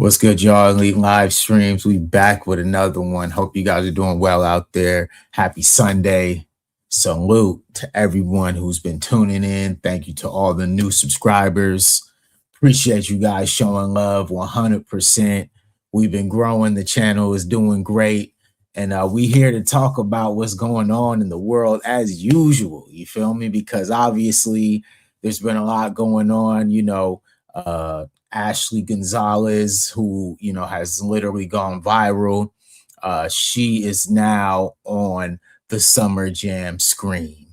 What's good, y'all? Elite live streams. We back with another one. Hope you guys are doing well out there. Happy Sunday. Salute to everyone who's been tuning in. Thank you to all the new subscribers. Appreciate you guys showing love 100%. We've been growing. The channel is doing great. And we here to talk about what's going on in the world as usual. You feel me? Because obviously there's been a lot going on, Ashley Gonzalez, who, has literally gone viral. She is now on the Summer Jam screen.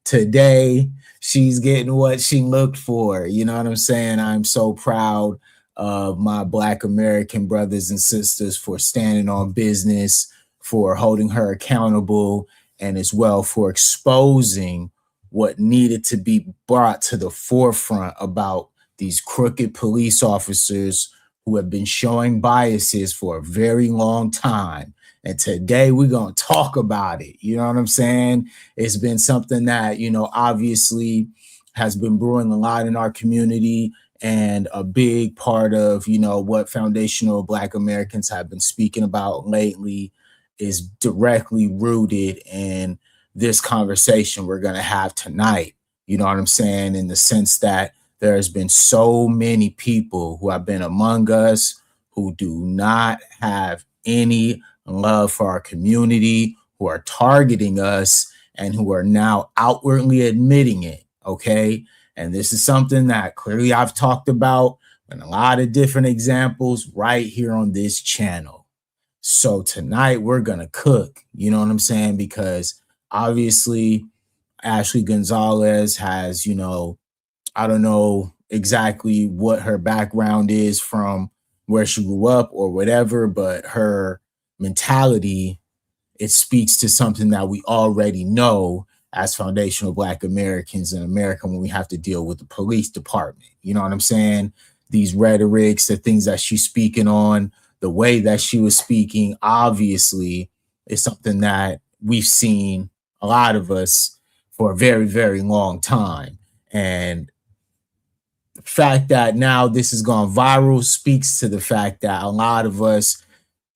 Today, she's getting what she looked for. You know what I'm saying? I'm so proud of my Black American brothers and sisters for standing on business, for holding her accountable, and as well for exposing what needed to be brought to the forefront about these crooked police officers who have been showing biases for a very long time. And today we're going to talk about it. You know what I'm saying? It's been something that, obviously has been brewing a lot in our community, and a big part of, what foundational Black Americans have been speaking about lately is directly rooted in this conversation we're going to have tonight. You know what I'm saying? In the sense that there has been so many people who have been among us who do not have any love for our community, who are targeting us, and who are now outwardly admitting it, okay? And this is something that clearly I've talked about in a lot of different examples right here on this channel. So tonight we're going to cook, you know what I'm saying? Because obviously Ashley Gonzalez has, I don't know exactly what her background is from where she grew up or whatever, but her mentality, it speaks to something that we already know as foundational Black Americans in America when we have to deal with the police department. You know what I'm saying? These rhetorics, the things that she's speaking on, the way that she was speaking, obviously is something that we've seen, a lot of us, for a very, very long time. And the fact that now this has gone viral speaks to the fact that a lot of us,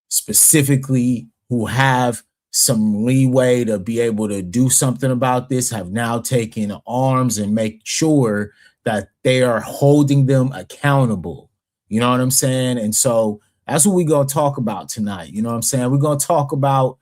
specifically who have some leeway to be able to do something about this, have now taken arms and make sure that they are holding them accountable. You know what I'm saying? And so that's what we're going to talk about tonight. You know what I'm saying? We're going to talk about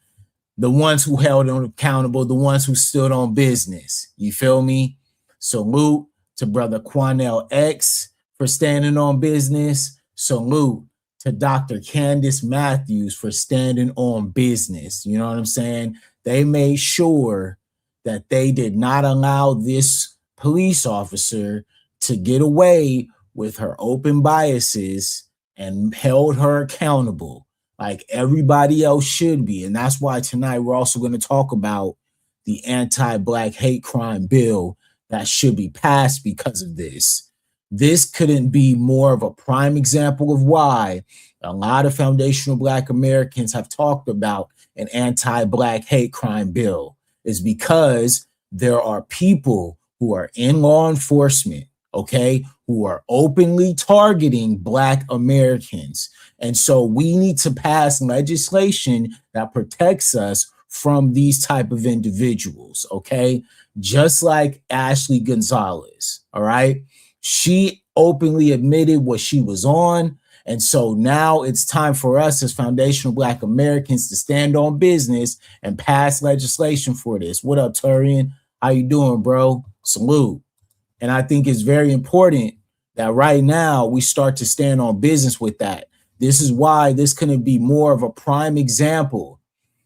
the ones who held them accountable, the ones who stood on business. You feel me? Salute to Brother Quanell X for standing on business. Salute to Dr. Candace Matthews for standing on business. You know what I'm saying? They made sure that they did not allow this police officer to get away with her open biases and held her accountable like everybody else should be. And that's why tonight we're also going to talk about the anti-Black hate crime bill that should be passed because of this. This couldn't be more of a prime example of why a lot of foundational Black Americans have talked about an anti-Black hate crime bill, is because there are people who are in law enforcement, okay, who are openly targeting Black Americans. And so we need to pass legislation that protects us from these type of individuals, okay? Just like Ashley Gonzalez, all right? She openly admitted what she was on. And so now it's time for us as foundational Black Americans to stand on business and pass legislation for this. What up, Turian? How you doing, bro? Salute. And I think it's very important that right now we start to stand on business with that. This is why this couldn't be more of a prime example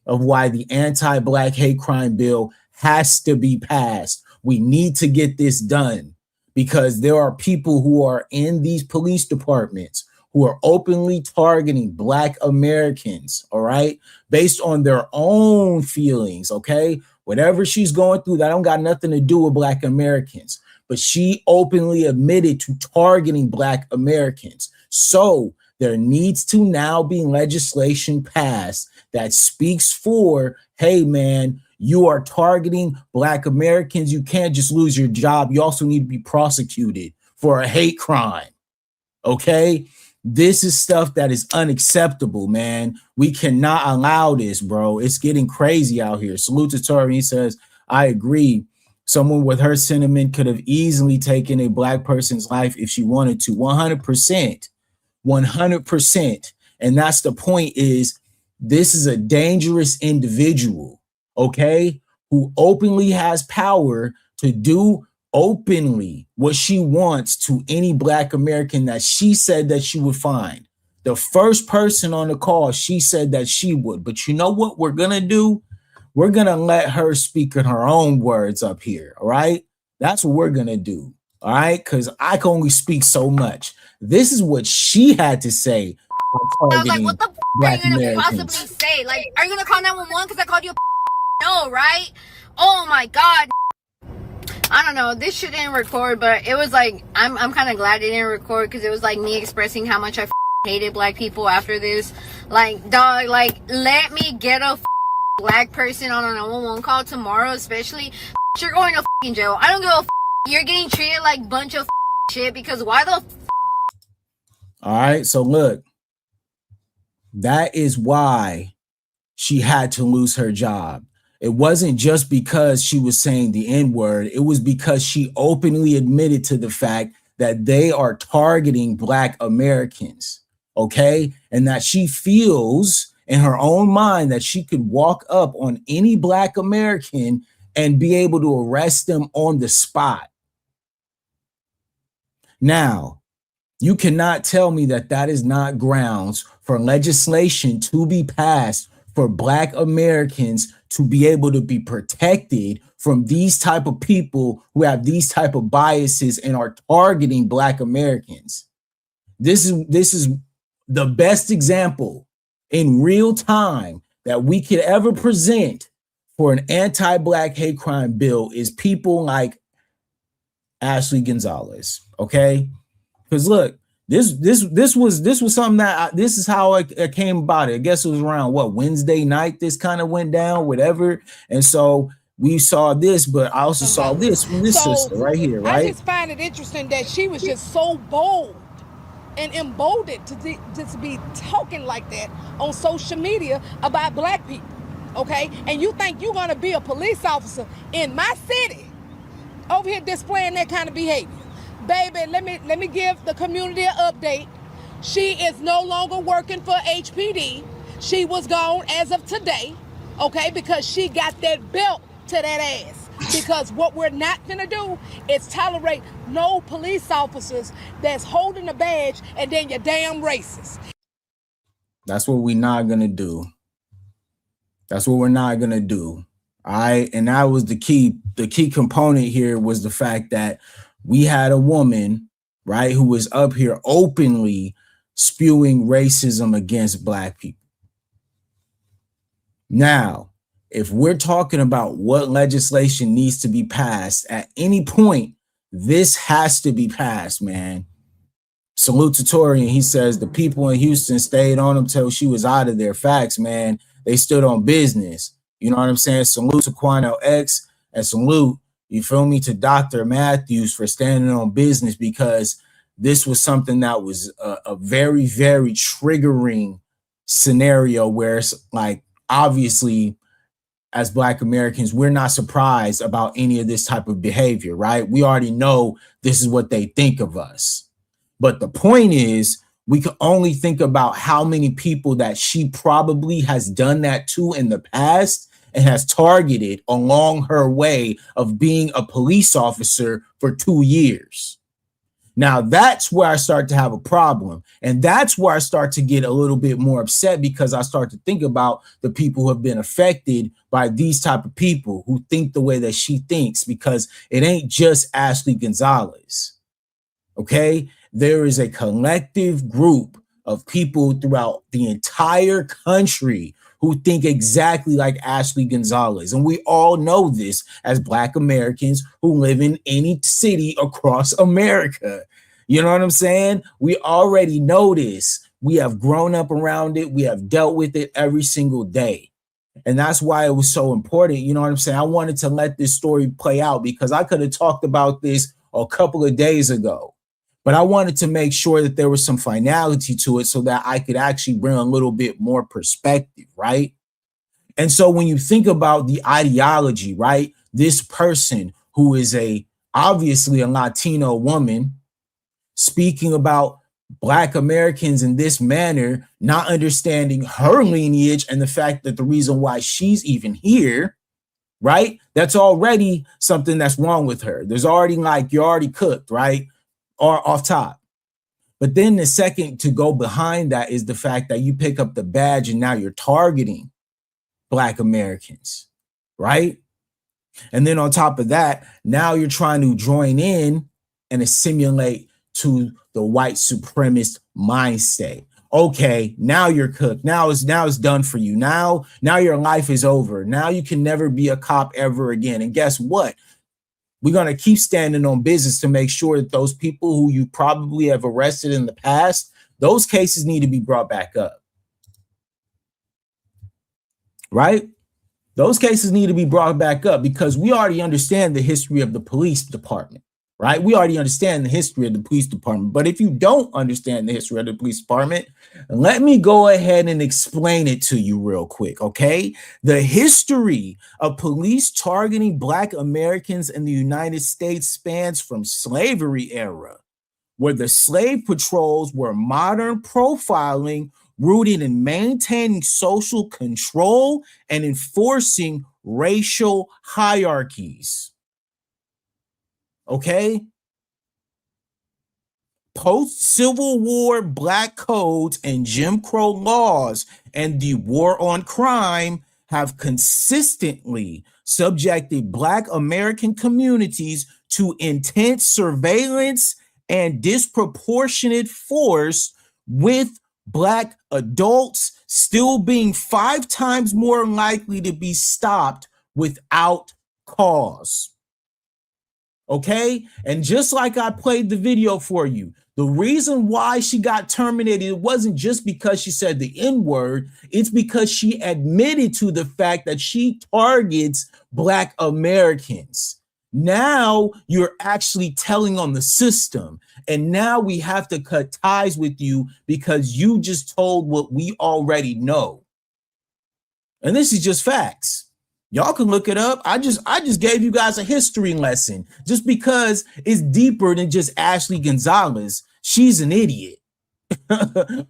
of why the anti-Black hate crime bill has to be passed. We need to get this done because there are people who are in these police departments who are openly targeting Black Americans, all right, based on their own feelings, okay? Whatever she's going through, that don't got nothing to do with Black Americans, but she openly admitted to targeting Black Americans. So there needs to now be legislation passed that speaks for, hey, man, you are targeting Black Americans. You can't just lose your job. You also need to be prosecuted for a hate crime, okay? This is stuff that is unacceptable, man. We cannot allow this, bro. It's getting crazy out here. Salute to Tori. He says, I agree. Someone with her sentiment could have easily taken a black person's life if she wanted to. 100%. 100%. And that's the point, is this is a dangerous individual, okay, who openly has power to do openly what she wants to any black American that she said that she would find. The first person on the call, she said that she would. But you know what we're going to do? We're going to let her speak in her own words up here, all right? That's what we're going to do, all right? Because I can only speak so much. This is what she had to say. I was like, what the f are you going to possibly say? Like, are you going to call 911 because I called you a no, right? Oh, my God. I don't know, this shit didn't record, but it was like, I'm kind of glad it didn't record, because it was like me expressing how much I hated black people after this. Like, dog, like, let me get a black person on a 911 call tomorrow, especially. You're going to jail. I don't give a you're getting treated like a bunch of shit, because why the All right, so look, that is why she had to lose her job. It wasn't just because she was saying the N-word. It was because she openly admitted to the fact that they are targeting black Americans, okay? And that she feels in her own mind that she could walk up on any black American and be able to arrest them on the spot. Now, you cannot tell me that that is not grounds for legislation to be passed for black Americans to be able to be protected from these type of people who have these type of biases and are targeting black Americans. This is the best example in real time that we could ever present for an anti-black hate crime bill is people like Ashley Gonzalez, okay? Because look, this was something that this is how it came about. I guess it was around Wednesday night. This kind of went down, whatever. And so we saw this, but I also saw this from this sister right here, right? I just find it interesting that she was just so bold and emboldened to just be talking like that on social media about black people, okay? And you think you're gonna be a police officer in my city over here displaying that kind of behavior? Baby, let me give the community an update. She is no longer working for HPD. She was gone as of today, okay, because she got that belt to that ass. Because what we're not gonna do is tolerate no police officers that's holding a badge and then you're damn racist. That's what we're not gonna do. That's what we're not gonna do. All right, and that was the key component here was the fact that we had a woman, right, who was up here openly spewing racism against black people. Now, if we're talking about what legislation needs to be passed at any point, this has to be passed, man. Salute to Tori, and he says the people in Houston stayed on him till she was out of their facts, man. They stood on business. You know what I'm saying? Salute to Quano X, and salute, you feel me, to Dr. Matthews for standing on business, because this was something that was a very, very triggering scenario where it's like, obviously, as black Americans, we're not surprised about any of this type of behavior, right? We already know this is what they think of us. But the point is, we can only think about how many people that she probably has done that to in the past and has targeted along her way of being a police officer for 2 years. Now, that's where I start to have a problem. And that's where I start to get a little bit more upset, because I start to think about the people who have been affected by these type of people who think the way that she thinks, because it ain't just Ashley Gonzalez. Okay? There is a collective group of people throughout the entire country who think exactly like Ashley Gonzalez. And we all know this as black Americans who live in any city across America. You know what I'm saying? We already know this. We have grown up around it. We have dealt with it every single day. And that's why it was so important. You know what I'm saying? I wanted to let this story play out, because I could have talked about this a couple of days ago. But I wanted to make sure that there was some finality to it so that I could actually bring a little bit more perspective, right? And so when you think about the ideology, right, this person who is obviously a Latino woman speaking about Black Americans in this manner, not understanding her lineage and the fact that the reason why she's even here, right? That's already something that's wrong with her. There's already you're already cooked, right? Or off top. But then the second to go behind that is the fact that you pick up the badge and now you're targeting Black Americans, right? And then on top of that, now you're trying to join in and assimilate to the white supremacist mind state. Okay, now you're cooked. Now it's done for you. Now your life is over. Now you can never be a cop ever again. And guess what? We're going to keep standing on business to make sure that those people who you probably have arrested in the past, those cases need to be brought back up. Right? Those cases need to be brought back up because we already understand the history of the police department, right? We already understand the history of the police department. But if you don't understand the history of the police department, let me go ahead and explain it to you real quick, okay? The history of police targeting Black Americans in the United States spans from slavery era, where the slave patrols were modern profiling rooted in maintaining social control and enforcing racial hierarchies. Okay? Post-Civil War Black codes and Jim Crow laws and the war on crime have consistently subjected Black American communities to intense surveillance and disproportionate force, with Black adults still being 5 times more likely to be stopped without cause. Okay? And just like I played the video for you, the reason why she got terminated, it wasn't just because she said the N-word, it's because she admitted to the fact that she targets Black Americans. Now you're actually telling on the system, and now we have to cut ties with you because you just told what we already know. And this is just facts. Y'all can look it up. I just gave you guys a history lesson just because it's deeper than just Ashley Gonzalez. She's an idiot.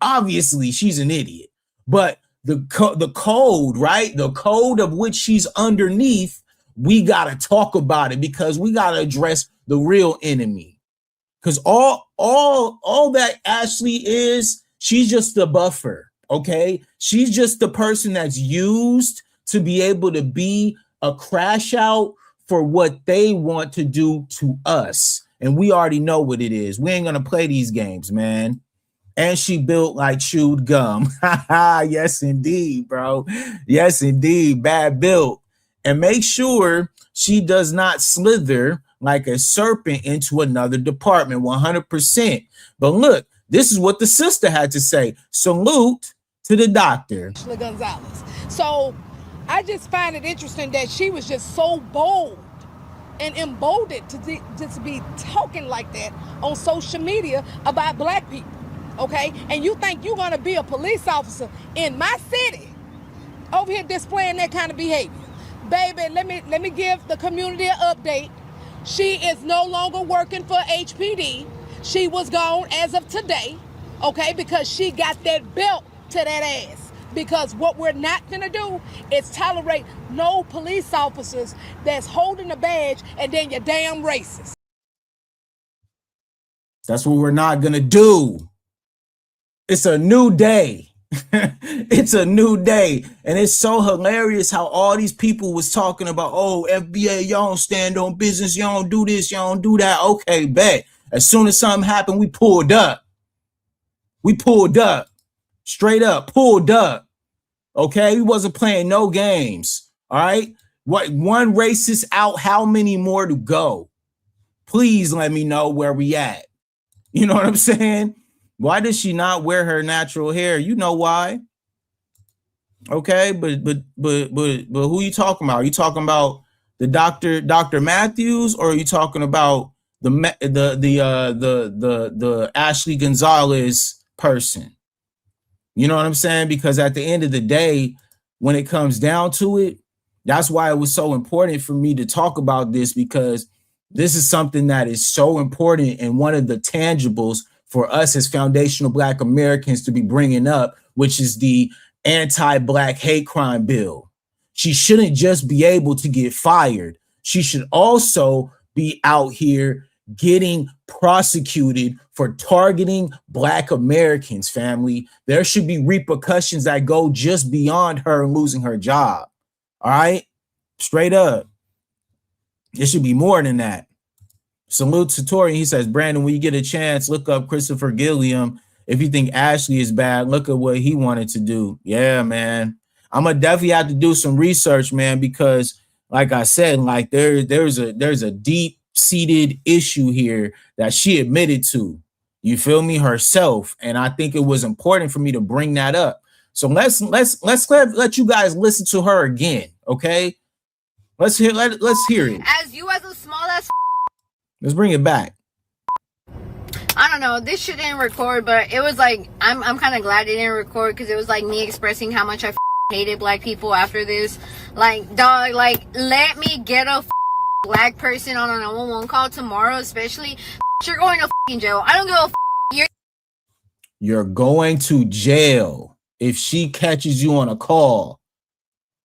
Obviously, she's an idiot. But the code, right? The code of which she's underneath, we got to talk about it because we got to address the real enemy. Because all that Ashley is, she's just the buffer, okay? She's just the person that's used to be able to be a crash out for what they want to do to us. And we already know what it is. We ain't going to play these games, man. And she built like chewed gum. Yes, indeed, bro. Yes, indeed. Bad built. And make sure she does not slither like a serpent into another department, 100%. But look, this is what the sister had to say. Salute to the doctor. Gonzalez. So I just find it interesting that she was just so bold and emboldened to just be talking like that on social media about Black people, okay? And you think you're gonna be a police officer in my city over here displaying that kind of behavior? Baby, let me give the community an update. She is no longer working for HPD. She was gone as of today, okay, because she got that belt to that ass. Because what we're not gonna do is tolerate no police officers that's holding a badge and then you're damn racist. That's what we're not gonna do. It's a new day. It's a new day. And it's so hilarious how all these people was talking about, oh, FBA, y'all don't stand on business, y'all don't do this, y'all don't do that. Okay, bet. As soon as something happened, we pulled up. We pulled up. Straight up, pulled up. Okay, we wasn't playing no games. All right. What, one racist out, how many more to go? Please let me know where we at. You know what I'm saying? Why does she not wear her natural hair? You know why. Okay, but who you talking about? Are you talking about the Dr. Matthews, or are you talking about the Ashley Gonzalez person. You know what I'm saying? Because at the end of the day, when it comes down to it, that's why it was so important for me to talk about this, because this is something that is so important and one of the tangibles for us as foundational Black Americans to be bringing up, which is the anti-Black hate crime bill. She shouldn't just be able to get fired. She should also be out here getting prosecuted for targeting Black Americans, family. There should be repercussions that go just beyond her losing her job. All right? Straight up. It should be more than that. Salute to Tori. He says, Brandon, when you get a chance, look up Christopher Gilliam. If you think Ashley is bad, look at what he wanted to do. Yeah, man. I'm gonna definitely have to do some research, man, because like I said, like there's a deep-seated issue here that she admitted to. You feel me? Herself. And I think it was important for me to bring that up. So let's let you guys listen to her again, okay? Let's hear it. As you as a small ass, let's bring it back. I don't know, this shit didn't record, but it was like, I'm kind of glad it didn't record, because it was like me expressing how much I hated Black people after this. Like, dog, like, let me get a Black person on a 911 call tomorrow, especially. You're going to jail. I don't give a You're going to jail if she catches you on a call.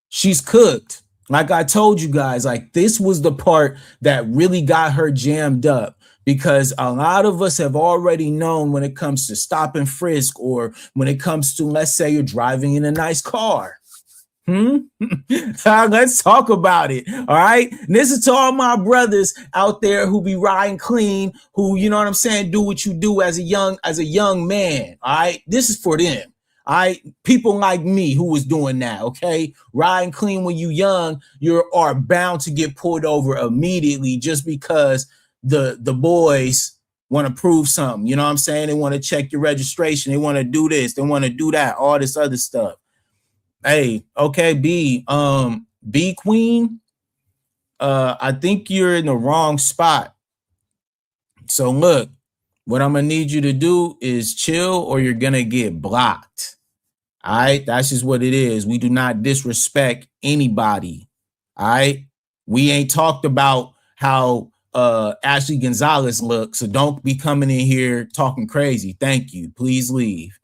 She's cooked. Like I told you guys, like this was the part that really got her jammed up, because a lot of us have already known when it comes to stop and frisk, or when it comes to, let's say you're driving in a nice car. Let's talk about it. All right. And this is to all my brothers out there who be riding clean, who, you know what I'm saying, do what you do as a young man. All right. This is for them. All right. People like me who was doing that. Okay. Riding clean when you young, you are bound to get pulled over immediately just because the boys want to prove something. You know what I'm saying? They want to check your registration. They want to do this. They want to do that. All this other stuff. Hey, okay, B Queen, I think you're in the wrong spot. So look, what I'm gonna need you to do is chill, or you're gonna get blocked. All right, that's just what it is. We do not disrespect anybody. All right, we ain't talked about how Ashley Gonzalez looks, so don't be coming in here talking crazy. Thank you. Please leave.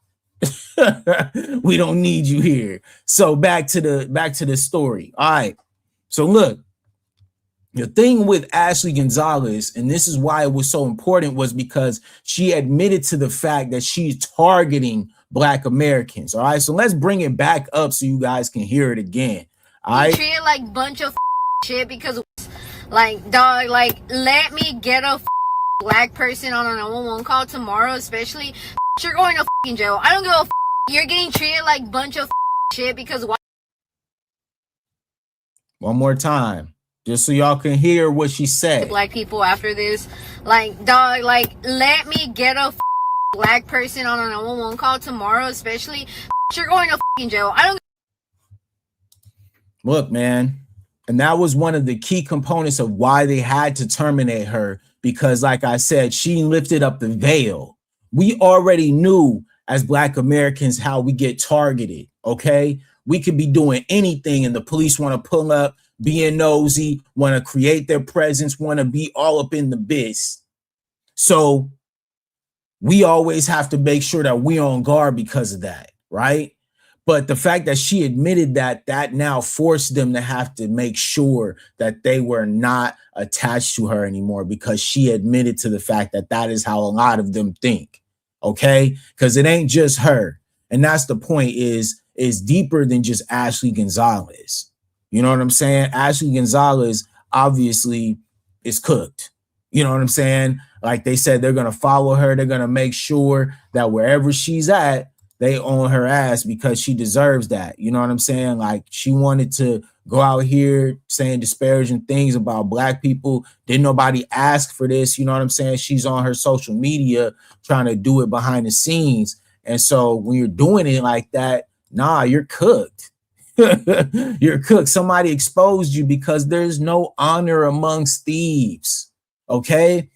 We don't need you here. So back to the story. All right. So look, the thing with Ashley Gonzalez, and this is why it was so important, was because she admitted to the fact that she's targeting Black Americans. All right. So let's bring it back up so you guys can hear it again. All right. Treat it like bunch of shit, because like, dog, like, let me get a Black person on a 911 call tomorrow, especially. You're going to jail. I don't give a you're getting treated like bunch of shit, because why? One more time, just so y'all can hear what she said. Black people after this, like, dog, like, let me get a Black person on a 911 call tomorrow, especially. You're going to jail. I don't. Look, man, and that was one of the key components of why they had to terminate her, because, like I said, she lifted up the veil. We already knew as Black Americans how we get targeted, okay? We could be doing anything and the police want to pull up, being nosy, want to create their presence, want to be all up in the biz. So we always have to make sure that we're on guard because of that, right? But the fact that she admitted that now forced them to have to make sure that they were not attached to her anymore, because she admitted to the fact that that is how a lot of them think. Okay, because it ain't just her, and that's the point. Is deeper than just Ashley Gonzalez. You know what I'm saying? Ashley Gonzalez obviously is cooked. You know what I'm saying? Like they said, they're gonna follow her. They're gonna make sure that wherever she's at, they own her ass, because she deserves that. You know what I'm saying? Like, she wanted to go out here saying disparaging things about Black people. Didn't nobody ask for this? You know what I'm saying? She's on her social media trying to do it behind the scenes. And so when you're doing it like that, nah, you're cooked. You're cooked. Somebody exposed you, because there's no honor amongst thieves. Okay?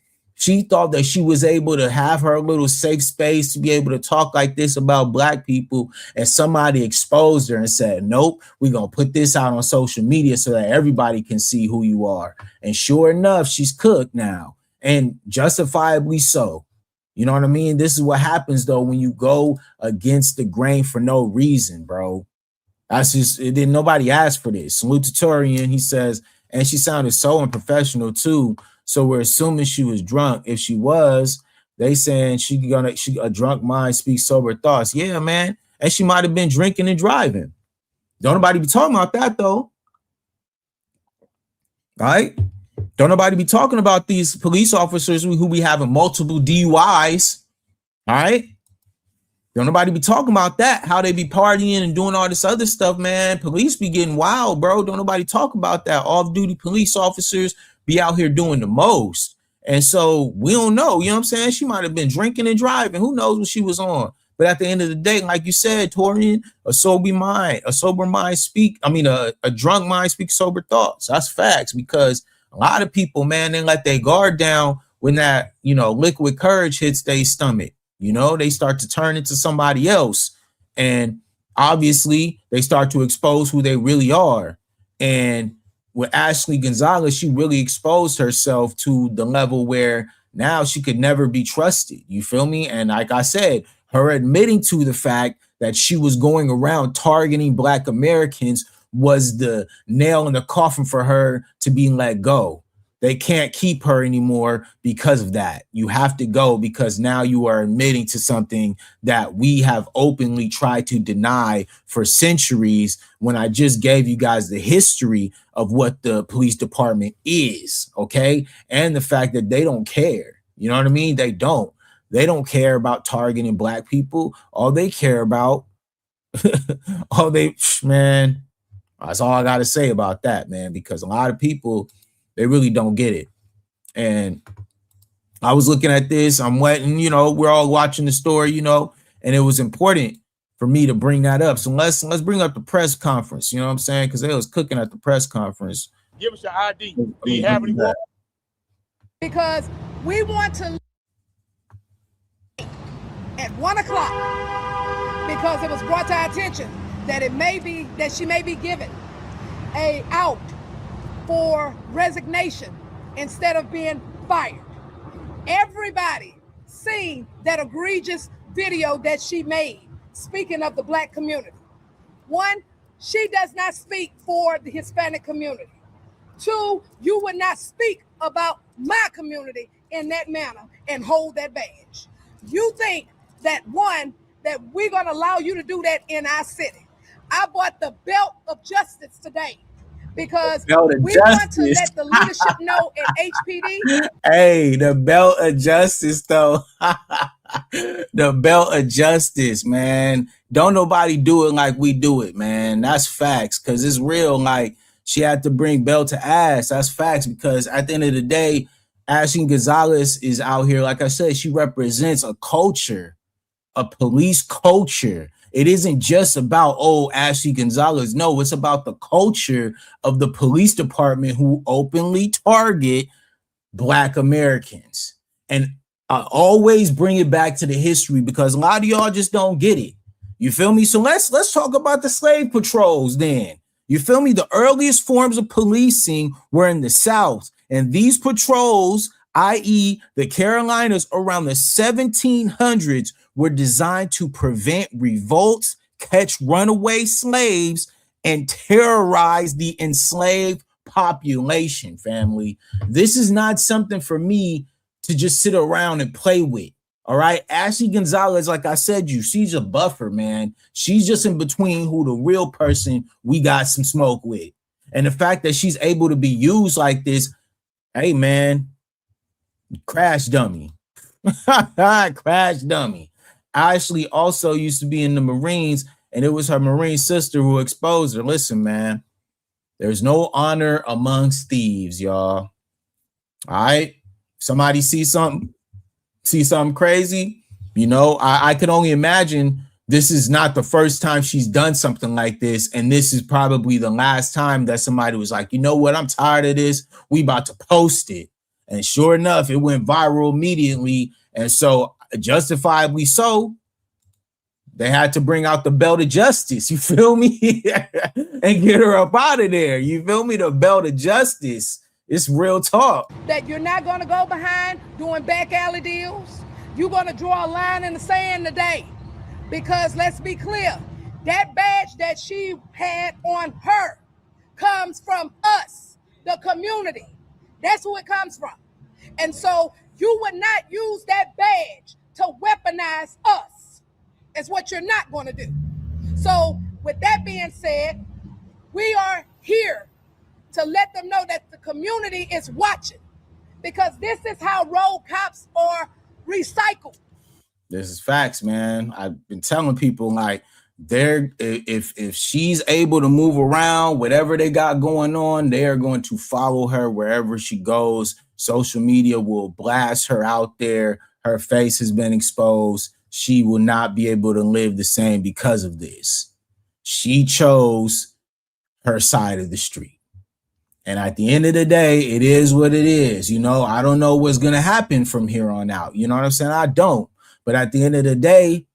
She thought that she was able to have her little safe space to be able to talk like this about black people, and somebody exposed her and said, nope, we're going to put this out on social media so that everybody can see who you are. And sure enough, she's cooked now, and justifiably so. You know what I mean? This is what happens, though, when you go against the grain for no reason, bro. That's just, it didn't, nobody asked for this. Salutatorian, he says, and she sounded so unprofessional too. So we're assuming she was drunk. If she was, they saying a drunk mind speaks sober thoughts. Yeah, man. And she might have been drinking and driving. Don't nobody be talking about that though. All right. Don't nobody be talking about these police officers who be having multiple DUIs. All right. Don't nobody be talking about that, how they be partying and doing all this other stuff, man. Police be getting wild, bro. Don't nobody talk about that. Off-duty police officers be out here doing the most. And so we don't know, you know what I'm saying? She might have been drinking and driving. Who knows what she was on? But at the end of the day, like you said, Torian, a sober mind a drunk mind speaks sober thoughts. That's facts, because a lot of people, man, they let their guard down when that, liquid courage hits their stomach. They start to turn into somebody else. And obviously they start to expose who they really are. And with Ashley Gonzalez, she really exposed herself to the level where now she could never be trusted. You feel me? And like I said, her admitting to the fact that she was going around targeting Black Americans was the nail in the coffin for her to be let go. They can't keep her anymore because of that. You have to go because now you are admitting to something that we have openly tried to deny for centuries, when I just gave you guys the history of what the police department is, okay? And the fact that they don't care. You know what I mean? They don't care about targeting Black people. All they care about, man, that's all I got to say about that, man, because a lot of people, they really don't get it. And I was looking at this, I'm wetting, we're all watching the story, and it was important for me to bring that up. So let's bring up the press conference, you know what I'm saying? Because they was cooking at the press conference. Give us your ID. Do you have any more? Because we want to at 1 o'clock, because it was brought to our attention that she may be given a out for resignation instead of being fired. Everybody seen that egregious video that she made, speaking of the Black community. One, she does not speak for the Hispanic community. Two, you would not speak about my community in that manner and hold that badge. You think that we're gonna allow you to do that in our city. I bought the belt of justice today, because we want to let the leadership know at HPD. Hey, the belt of justice, though. The belt of justice, man. Don't nobody do it like we do it, man. That's facts, because it's real. Like, she had to bring belt to ass. That's facts, because at the end of the day, Ashley Gonzalez is out here. Like I said, she represents a culture, a police culture. It isn't just about, Ashley Gonzalez. No, it's about the culture of the police department who openly target Black Americans. And I always bring it back to the history, because a lot of y'all just don't get it. You feel me? So let's talk about the slave patrols then. You feel me? The earliest forms of policing were in the South. And these patrols, i.e. the Carolinas around the 1700s, were designed to prevent revolts, catch runaway slaves, and terrorize the enslaved population, family. This is not something for me to just sit around and play with. All right. Ashley Gonzalez, like I said, she's a buffer, man. She's just in between who the real person we got some smoke with. And the fact that she's able to be used like this, hey, man, crash dummy. Crash dummy. Ashley also used to be in the Marines, and it was her Marine sister who exposed her. Listen, man, there's no honor amongst thieves, y'all. All right. Somebody see something crazy, I could only imagine this is not the first time she's done something like this, and this is probably the last time that somebody was like, you know what, I'm tired of this, we about to post it. And sure enough, it went viral immediately. And so justifiably so, they had to bring out the belt of justice, you feel me? And get her up out of there. You feel me? The belt of justice. It's real talk. That you're not going to go behind doing back alley deals. You're going to draw a line in the sand today. Because let's be clear, that badge that she had on her comes from us, the community. That's who it comes from. And so you would not use that badge to weaponize us. It's what you're not going to do. So with that being said, we are here to let them know that the community is watching, because this is how road cops are recycled. This is facts, man. I've been telling people, like, if she's able to move around, whatever they got going on, they are going to follow her wherever she goes. Social media will blast her out there. Her face has been exposed. She will not be able to live the same because of this. She chose her side of the street. And at the end of the day, it is what it is. You know, I don't know what's going to happen from here on out. You know what I'm saying? I don't. But at the end of the day,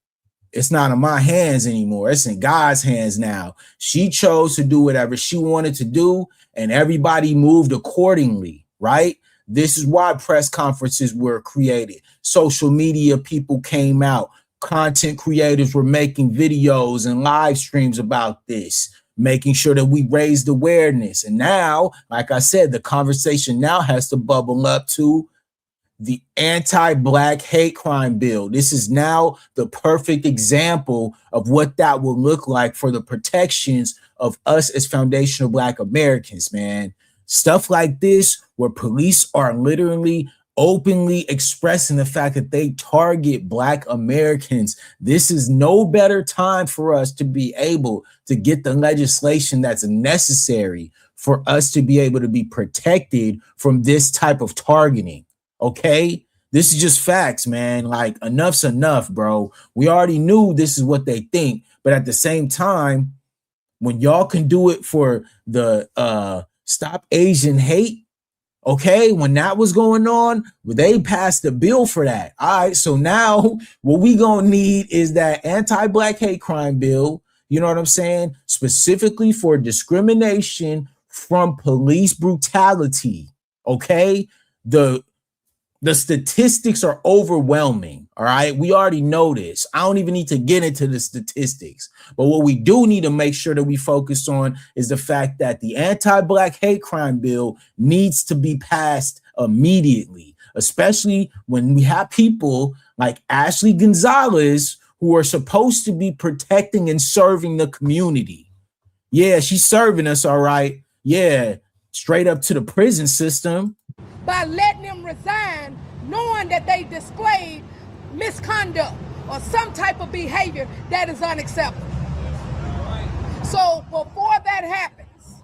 it's not in my hands anymore. It's in God's hands now. She chose to do whatever she wanted to do, and everybody moved accordingly, right? This is why press conferences were created. Social media people came out. Content creators were making videos and live streams about this, making sure that we raised awareness. And now, like I said, the conversation now has to bubble up to the anti-Black hate crime bill. This is now the perfect example of what that will look like for the protections of us as foundational Black Americans, man. Stuff like this, where police are literally openly expressing the fact that they target Black Americans. This is no better time for us to be able to get the legislation that's necessary for us to be able to be protected from this type of targeting. Okay, this is just facts, man. Like, enough's enough, bro. We already knew this is what they think, but at the same time, when y'all can do it for the Stop Asian Hate, okay, when that was going on, they passed the bill for that. All right, so now what we gonna need is that anti-Black hate crime bill, you know what I'm saying, specifically for discrimination from police brutality, okay? The statistics are overwhelming, all right? We already know this. I don't even need to get into the statistics. But what we do need to make sure that we focus on is the fact that the anti-Black hate crime bill needs to be passed immediately, especially when we have people like Ashley Gonzalez who are supposed to be protecting and serving the community. Yeah, she's serving us, all right. Yeah, straight up to the prison system. By letting them resign, knowing that they displayed misconduct or some type of behavior that is unacceptable. So before that happens,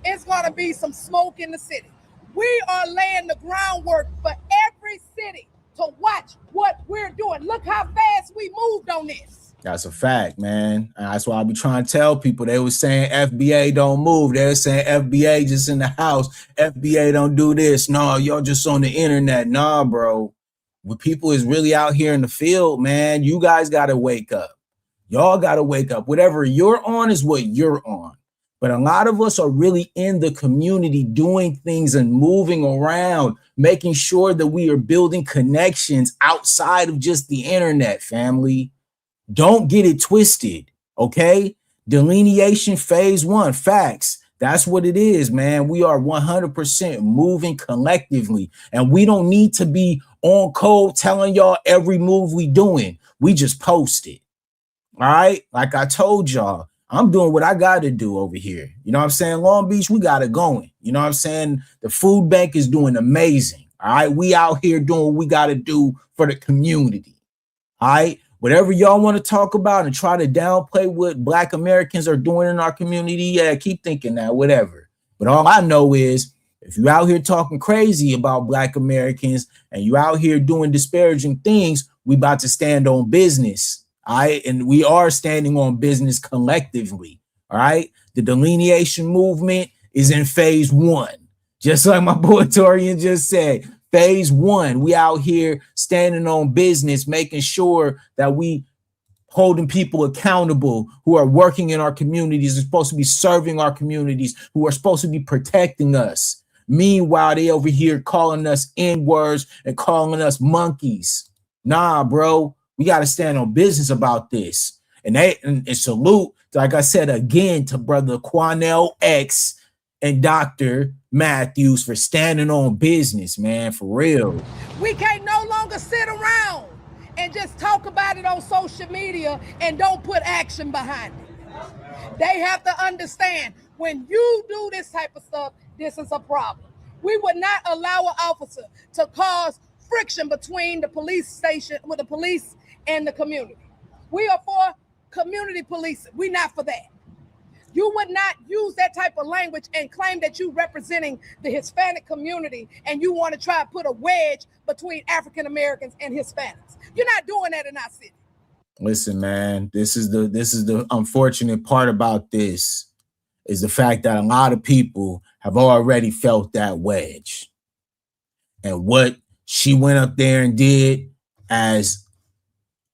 it's going to be some smoke in the city. We are laying the groundwork for every city to watch what we're doing. Look how fast we moved on this. That's a fact, man. And that's why I be trying to tell people. They were saying FBA don't move. They were saying FBA just in the house. FBA don't do this. No, y'all just on the internet. Nah, bro. When people is really out here in the field, man, you guys got to wake up. Y'all got to wake up. Whatever you're on is what you're on. But a lot of us are really in the community doing things and moving around, making sure that we are building connections outside of just the internet, family. Don't get it twisted, okay? Delineation phase 1, facts. That's what it is, man. We are 100% moving collectively, and we don't need to be on code telling y'all every move we doing. We just post it, all right? Like I told y'all, I'm doing what I got to do over here. You know what I'm saying? Long Beach, we got it going. You know what I'm saying? The food bank is doing amazing, all right? We out here doing what we got to do for the community, all right? Whatever y'all want to talk about and try to downplay what Black Americans are doing in our community, yeah, keep thinking that, whatever. But all I know is if you out here talking crazy about Black Americans and you out here doing disparaging things, we about to stand on business, all right? And we are standing on business collectively, all right? The delineation movement is in phase 1. Just like my boy Torian just said, phase one, we out here standing on business, making sure that we holding people accountable who are working in our communities, are supposed to be serving our communities, who are supposed to be protecting us. Meanwhile, they over here calling us N-words and calling us monkeys. Nah, bro, we got to stand on business about this. And salute, like I said again, to brother Quanell X and Dr. Matthews for standing on business, man, for real. We can't no longer sit around and just talk about it on social media and don't put action behind it. They have to understand, when you do this type of stuff, this is a problem. We would not allow an officer to cause friction between the police station, with the police and the community. We are for community policing. We're not for that. You would not use that type of language and claim that you're representing the Hispanic community and you want to try to put a wedge between African Americans and Hispanics. You're not doing that in our city. Listen, man, this is the unfortunate part about this, is the fact that a lot of people have already felt that wedge. And what she went up there and did as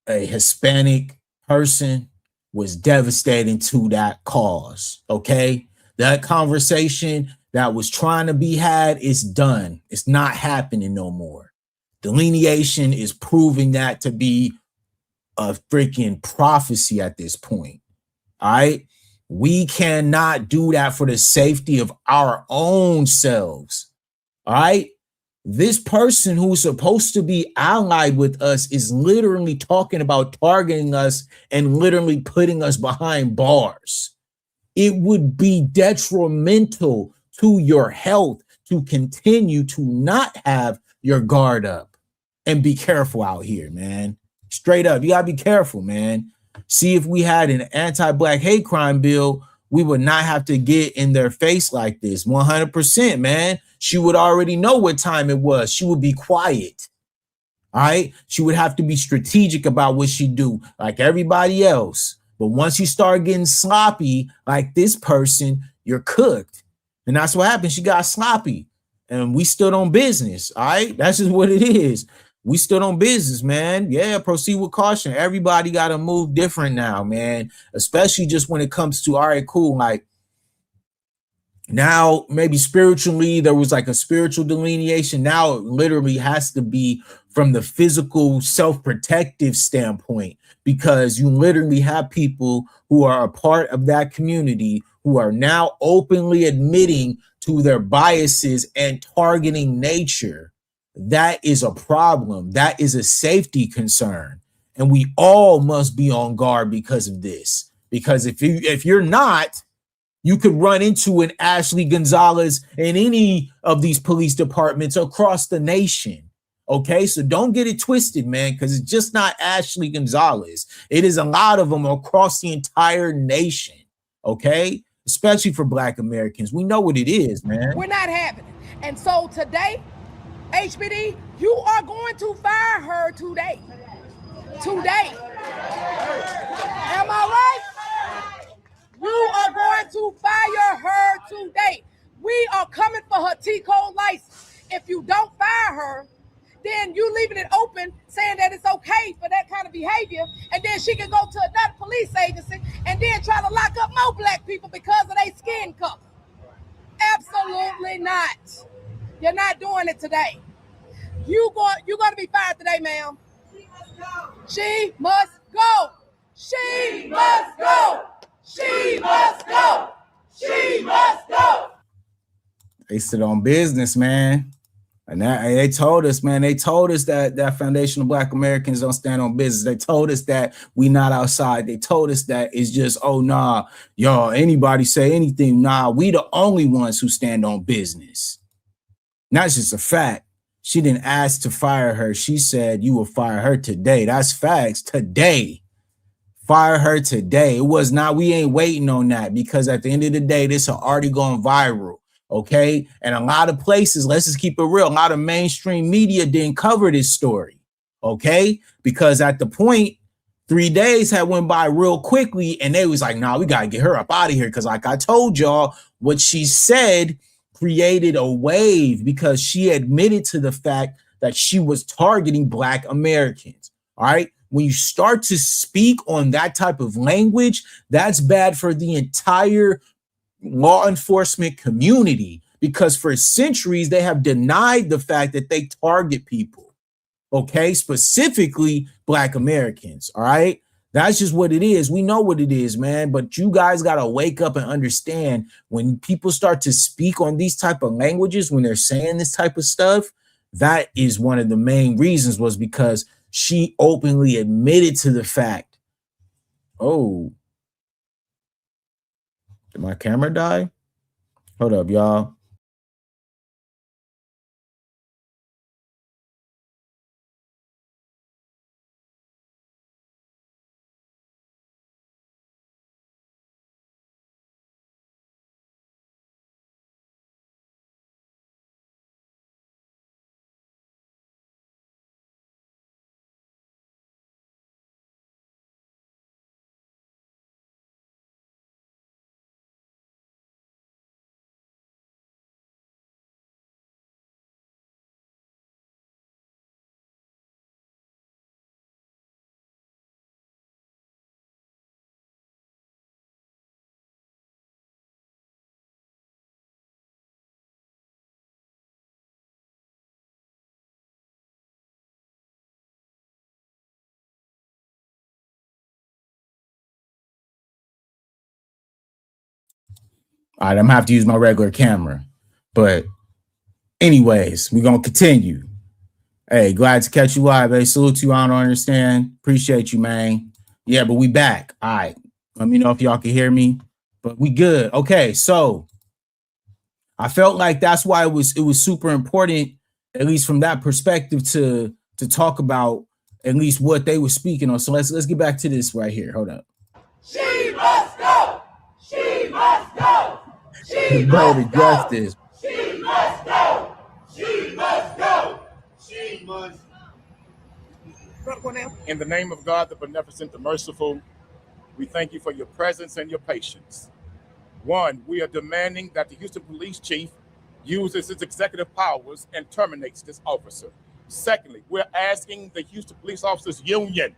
a Hispanic person was devastating to that cause, okay? That conversation that was trying to be had is done. It's not happening no more. Delineation is proving that to be a freaking prophecy at this point, all right? We cannot do that for the safety of our own selves, all right? This person who's supposed to be allied with us is literally talking about targeting us and literally putting us behind bars. It would be detrimental to your health to continue to not have your guard up. And be careful out here, man. Straight up, you gotta be careful, man. See, if we had an anti-Black hate crime bill, we would not have to get in their face like this. 100%, man. She would already know what time it was. She would be quiet. All right. She would have to be strategic about what she do, like everybody else. But once you start getting sloppy like this person, you're cooked. And that's what happened. She got sloppy and we stood on business. All right. That's just what it is. We stood on business, man. Yeah, proceed with caution. Everybody got to move different now, man. Especially just when it comes to, all right, cool. Like now, maybe spiritually, there was like a spiritual delineation. Now it literally has to be from the physical self-protective standpoint, because you literally have people who are a part of that community who are now openly admitting to their biases and targeting nature. That is a problem. That is a safety concern. And we all must be on guard because of this. Because if you're not, you could run into an Ashley Gonzalez in any of these police departments across the nation. Okay, so don't get it twisted, man, because it's just not Ashley Gonzalez. It is a lot of them across the entire nation. Okay, especially for Black Americans. We know what it is, man. We're not having it. And so today, HBD, you are going to fire her today. Today. Am I right? You are going to fire her today. We are coming for her T-code license. If you don't fire her, then you leaving it open, saying that it's okay for that kind of behavior, and then she can go to another police agency and then try to lock up more Black people because of their skin color. Absolutely not. You're not doing it today. You're going to be fired today, ma'am. She must go. She must go. She must go. She must go. They stood on business, man. And they told us, man, they told us that foundational Black Americans don't stand on business. They told us that we not outside. They told us that it's just, oh, nah, y'all, anybody say anything. Nah, we the only ones who stand on business. That's just a fact. She didn't ask to fire her. She said you will fire her today. That's facts. Today. Fire her today. It was not, we ain't waiting on that, because at the end of the day, this are already going viral. Okay. And a lot of places, let's just keep it real, a lot of mainstream media didn't cover this story. Okay. Because at the point, 3 days had went by real quickly and they was like, nah, we got to get her up out of here. Because like I told y'all, what she said created a wave because she admitted to the fact that she was targeting Black Americans. All right. When you start to speak on that type of language, that's bad for the entire law enforcement community, because for centuries they have denied the fact that they target people, okay, specifically Black Americans. All right, that's just what it is. We know what it is, man, but you guys got to wake up and understand, when people start to speak on these type of languages, when they're saying this type of stuff, that is one of the main reasons, was because she openly admitted to the fact. Oh, did my camera die? Hold up, y'all. All right, I'm gonna have to use my regular camera. But anyways, we're gonna continue. Hey, glad to catch you live. Hey, salute you. I don't understand. Appreciate you, man. Yeah, but we back. All right. Let me know if y'all can hear me. But we good. Okay, so I felt like that's why it was super important, at least from that perspective, to talk about at least what they were speaking on. So let's get back to this right here. Hold up. She must go. She must go. She must go. Justice. She must go. She must go. She must. In the name of God, the beneficent, the merciful, we thank you for your presence and your patience. One, we are demanding that the Houston Police Chief uses his executive powers and terminates this officer. Secondly, we're asking the Houston Police Officers Union,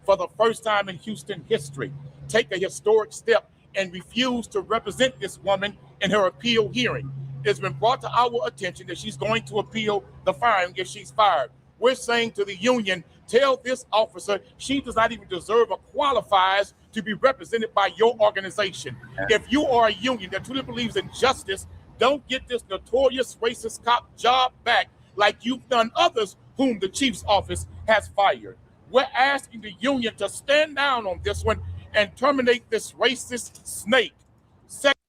for the first time in Houston history, take a historic step and refuse to represent this woman in her appeal hearing. It's been brought to our attention that she's going to appeal the firing if she's fired. We're saying to the union, tell this officer she does not even deserve or qualifies to be represented by your organization. If you are a union that truly believes in justice, don't get this notorious racist cop job back like you've done others whom the chief's office has fired. We're asking the union to stand down on this one and terminate this racist snake.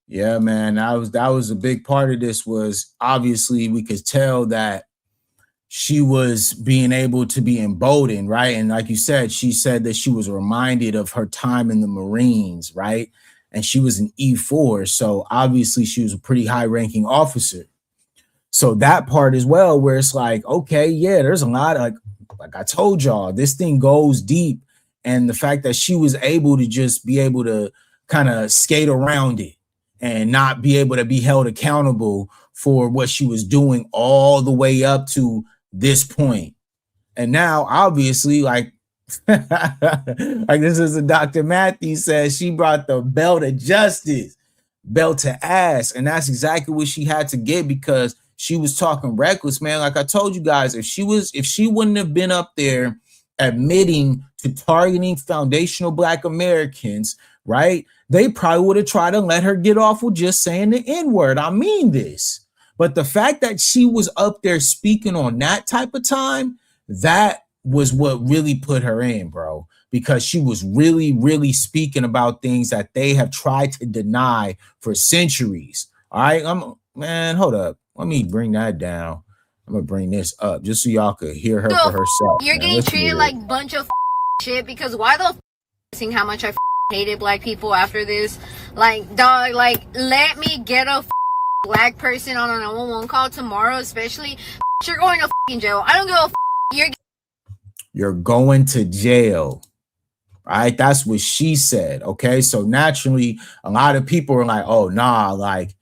Yeah, man, that was a big part of this. Was obviously we could tell that she was being able to be emboldened, right? And like you said, she said that she was reminded of her time in the Marines, right? And she was an E4, so obviously she was a pretty high-ranking officer. So that part as well, where it's like, okay, yeah, there's a lot of, like I told y'all, this thing goes deep. And the fact that she was able to just be able to kind of skate around it and not be able to be held accountable for what she was doing all the way up to this point. And now, obviously, like this is a Dr. Matthews says, she brought the belt of justice, belt to ass. And that's exactly what she had to get, because she was talking reckless, man. Like I told you guys, if she wouldn't have been up there admitting to targeting foundational Black Americans, right, they probably would have tried to let her get off with just saying the N-word. I mean this. But the fact that she was up there speaking on that type of time, that was what really put her in, bro, because she was really, really speaking about things that they have tried to deny for centuries. All right, man, hold up. Let me bring that down. I'm gonna bring this up just so y'all could hear her for herself. You're getting treated like a bunch of shit, because why the seeing how much I hated Black people after this? Like, dog, like, let me get a Black person on a 911 call tomorrow, especially. You're going to jail. I don't give a you're going to jail. All right, that's what she said. Okay, so naturally, a lot of people are like, oh, nah, like,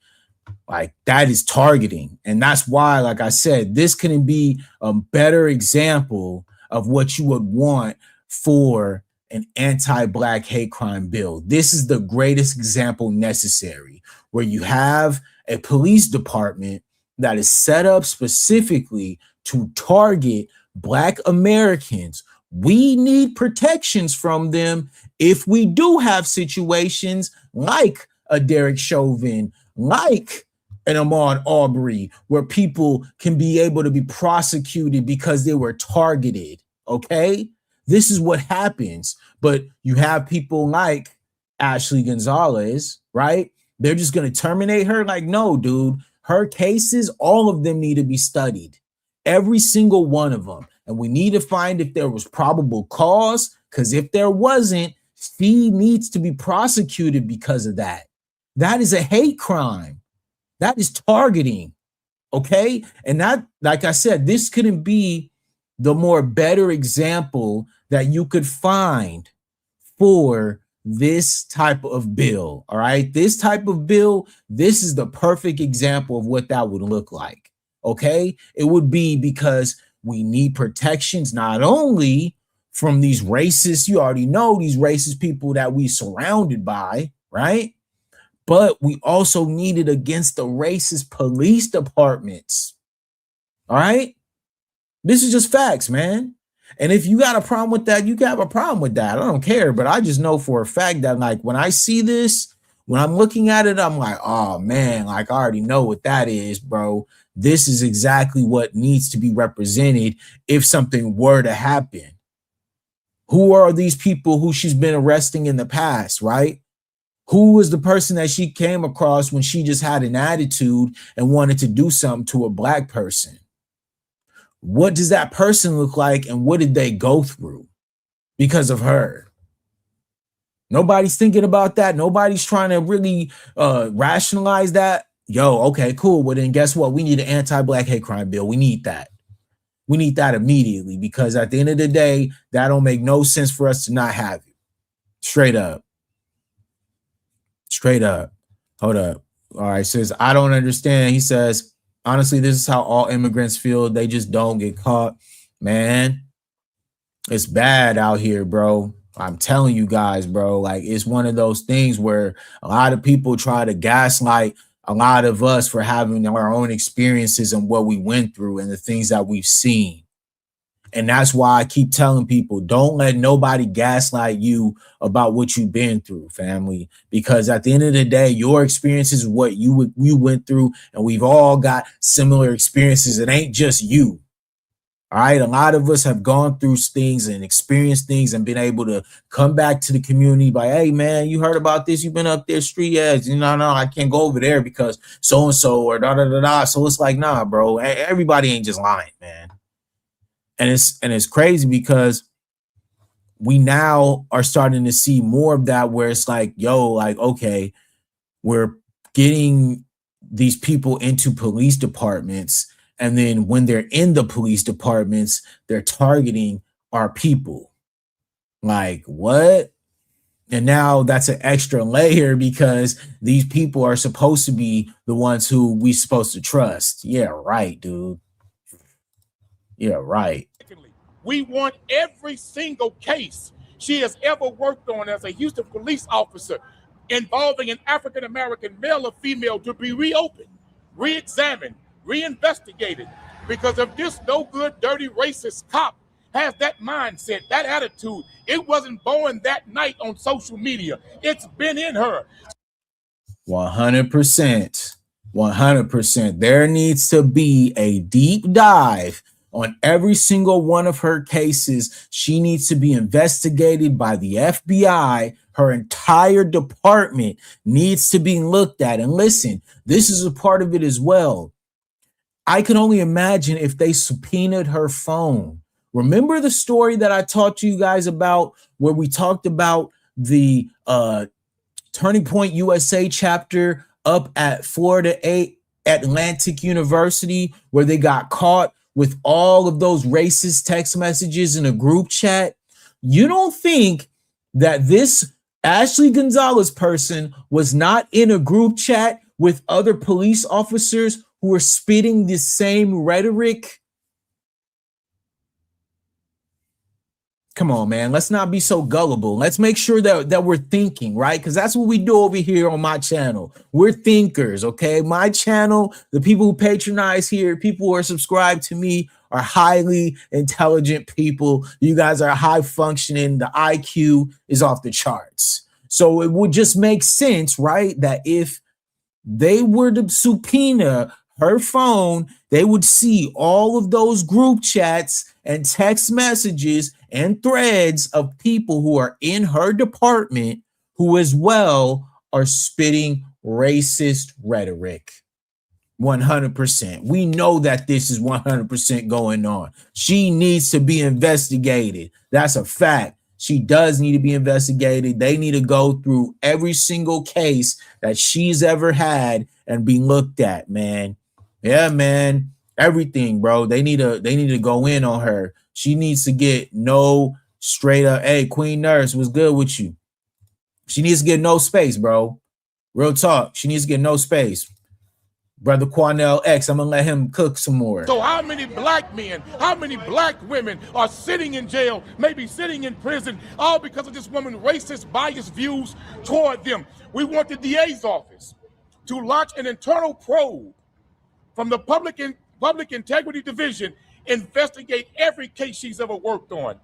Like that is targeting. And that's why, like I said, this couldn't be a better example of what you would want for an anti-Black hate crime bill. This is the greatest example necessary, where you have a police department that is set up specifically to target Black Americans. We need protections from them if we do have situations like a Derek Chauvin, like an Ahmaud Arbery, where people can be able to be prosecuted because they were targeted. Okay, this is what happens. But you have people like Ashley Gonzalez, right? They're just going to terminate her. Like, no, dude, her cases, all of them need to be studied, every single one of them. And we need to find if there was probable cause, because if there wasn't, she needs to be prosecuted because of that. That is a hate crime. That is targeting. Okay. And that, like I said, this couldn't be the more better example that you could find for this type of bill. All right. This type of bill, this is the perfect example of what that would look like. Okay. It would be because we need protections, not only from these racist, you already know these racist people that we surrounded by, right? But we also need it against the racist police departments. All right. This is just facts, man. And if you got a problem with that, you can have a problem with that. I don't care. But I just know for a fact that, like, when I see this, when I'm looking at it, I'm like, oh man, like I already know what that is, bro. This is exactly what needs to be represented if something were to happen. Who are these people who she's been arresting in the past, right? Who was the person that she came across when she just had an attitude and wanted to do something to a Black person? What does that person look like, and what did they go through because of her? Nobody's thinking about that. Nobody's trying to really rationalize that. Yo, okay, cool. Well, then guess what? We need an anti-Black hate crime bill. We need that. We need that immediately, because at the end of the day, that don't make no sense for us to not have it. Straight up. Straight up. Hold up. All right, says, I don't understand. He says, honestly, this is how all immigrants feel. They just don't get caught. Man, it's bad out here, bro. I'm telling you guys, bro. Like, it's one of those things where a lot of people try to gaslight a lot of us for having our own experiences and what we went through and the things that we've seen. And that's why I keep telling people, don't let nobody gaslight you about what you've been through, family, because at the end of the day, your experiences is what you went through, and we've all got similar experiences. It ain't just you. All right. A lot of us have gone through things and experienced things and been able to come back to the community by, hey, man, you heard about this? You've been up there street ads. No, I can't go over there because so-and-so or da-da-da-da. So it's like, nah, bro, everybody ain't just lying, man. And it's crazy because we now are starting to see more of that, where it's like, yo, like, okay, we're getting these people into police departments. And then when they're in the police departments, they're targeting our people. Like, what? And now that's an extra layer because these people are supposed to be the ones who we supposed to trust. Yeah, right, dude. Yeah, right. We want every single case she has ever worked on as a Houston police officer involving an African-American male or female to be reopened, re-examined, reinvestigated, because if this no good, dirty, racist cop has that mindset, that attitude, it wasn't born that night on social media. It's been in her. 100%. 100%. There needs to be a deep dive on every single one of her cases. She needs to be investigated by the FBI. Her entire department needs to be looked at. And listen, this is a part of it as well. I can only imagine if they subpoenaed her phone. Remember the story that I talked to you guys about where we talked about the Turning Point USA chapter up at Florida Atlantic University, where they got caught with all of those racist text messages in a group chat? You don't think that this Ashley Gonzalez person was not in a group chat with other police officers who are spitting the same rhetoric? Come on, man. Let's not be so gullible. Let's make sure that we're thinking, right? Because that's what we do over here on my channel. We're thinkers, okay? My channel, the people who patronize here, people who are subscribed to me are highly intelligent people. You guys are high functioning. The IQ is off the charts. So it would just make sense, right? That if they were to subpoena her phone, they would see all of those group chats and text messages and threads of people who are in her department who as well are spitting racist rhetoric. 100%. We know that this is 100% going on. She needs to be investigated. That's a fact. She does need to be investigated. They need to go through every single case that she's ever had and be looked at, man. Yeah, man. Everything, bro. They need to go in on her. She needs to get no straight up. Hey, Queen Nurse, what's good with you? She needs to get no space, bro. Real talk. She needs to get no space. Brother Quanell X, I'm gonna let him cook some more. So how many black men, how many black women are sitting in jail, maybe sitting in prison, all because of this woman's racist, biased views toward them? We want the DA's office to launch an internal probe from the Public Integrity Division, investigate every case she's ever worked on.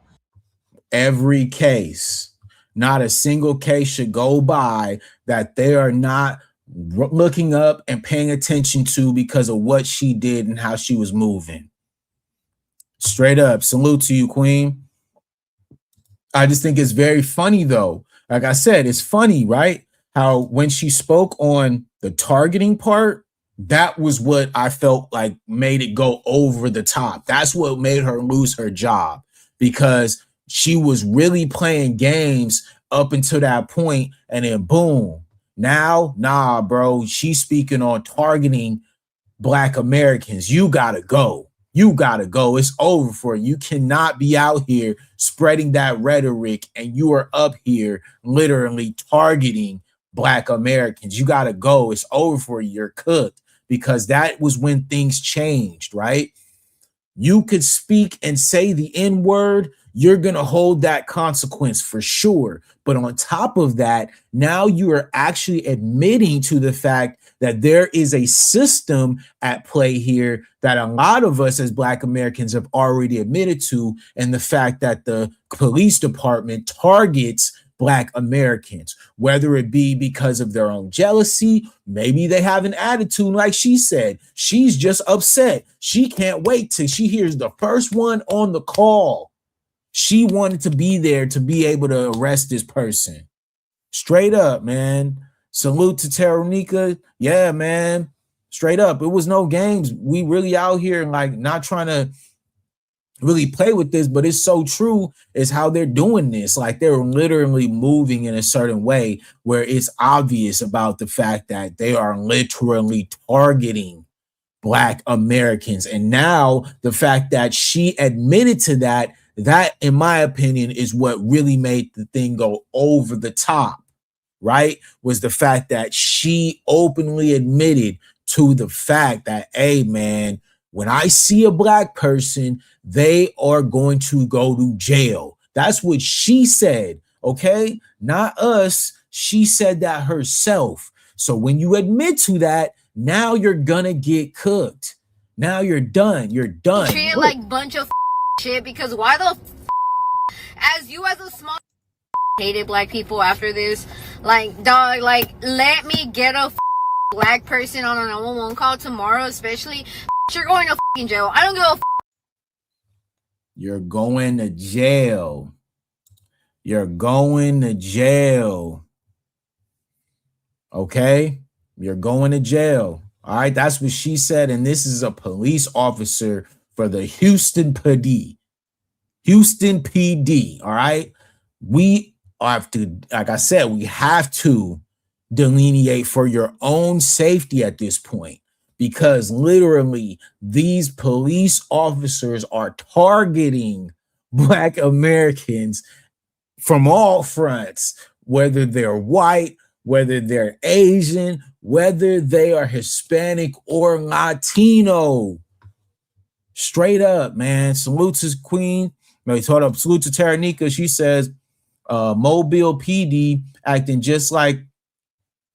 Every case. Not a single case should go by that they are not looking up and paying attention to because of what she did and how she was moving. Straight up. Salute to you, Queen. I just think it's very funny, though. Like I said, it's funny, right? How when she spoke on the targeting part, that was what I felt like made it go over the top. That's what made her lose her job, because she was really playing games up until that point, and then boom. Now, nah, bro, she's speaking on targeting Black Americans. You gotta go. You gotta go. It's over for you. You cannot be out here spreading that rhetoric and you are up here literally targeting Black Americans. You gotta go. It's over for you. You're cooked, because that was when things changed, right? You could speak and say the N-word, you're going to hold that consequence for sure. But on top of that, now you are actually admitting to the fact that there is a system at play here that a lot of us as Black Americans have already admitted to, and the fact that the police department targets Black Americans, whether it be because of their own jealousy, maybe they have an attitude like she said. She's just upset. She can't wait till she hears the first one on the call. She wanted to be there to be able to arrest this person. Straight up, man. Salute to Teronika. Yeah, man. Straight up. It was no games. We really out here like not trying to really play with this, but it's so true is how they're doing this. Like they're literally moving in a certain way where it's obvious about the fact that they are literally targeting Black Americans. And now the fact that she admitted to that, in my opinion, is what really made the thing go over the top, right? Was the fact that she openly admitted to the fact that, hey, man, when I see a Black person, they are going to go to jail. That's what she said, okay? Not us. She said that herself. So when you admit to that, now you're gonna get cooked. Now you're done. You're done. Treat it like bunch of shit, because why the as you as a small hated Black people after this, like, dog, like, let me get a Black person on a 911 call tomorrow, especially you're going to jail. I don't give a You're going to jail. You're going to jail. Okay? You're going to jail. All right? That's what she said. And this is a police officer for the Houston PD. Houston PD. All right? We have to, like I said, we have to delineate for your own safety at this point, because literally these police officers are targeting Black Americans from all fronts, whether they're white, whether they're Asian, whether they are Hispanic or Latino. Straight up, man. Salute to Queen. Salute to Taranika. She says, Mobile PD acting just like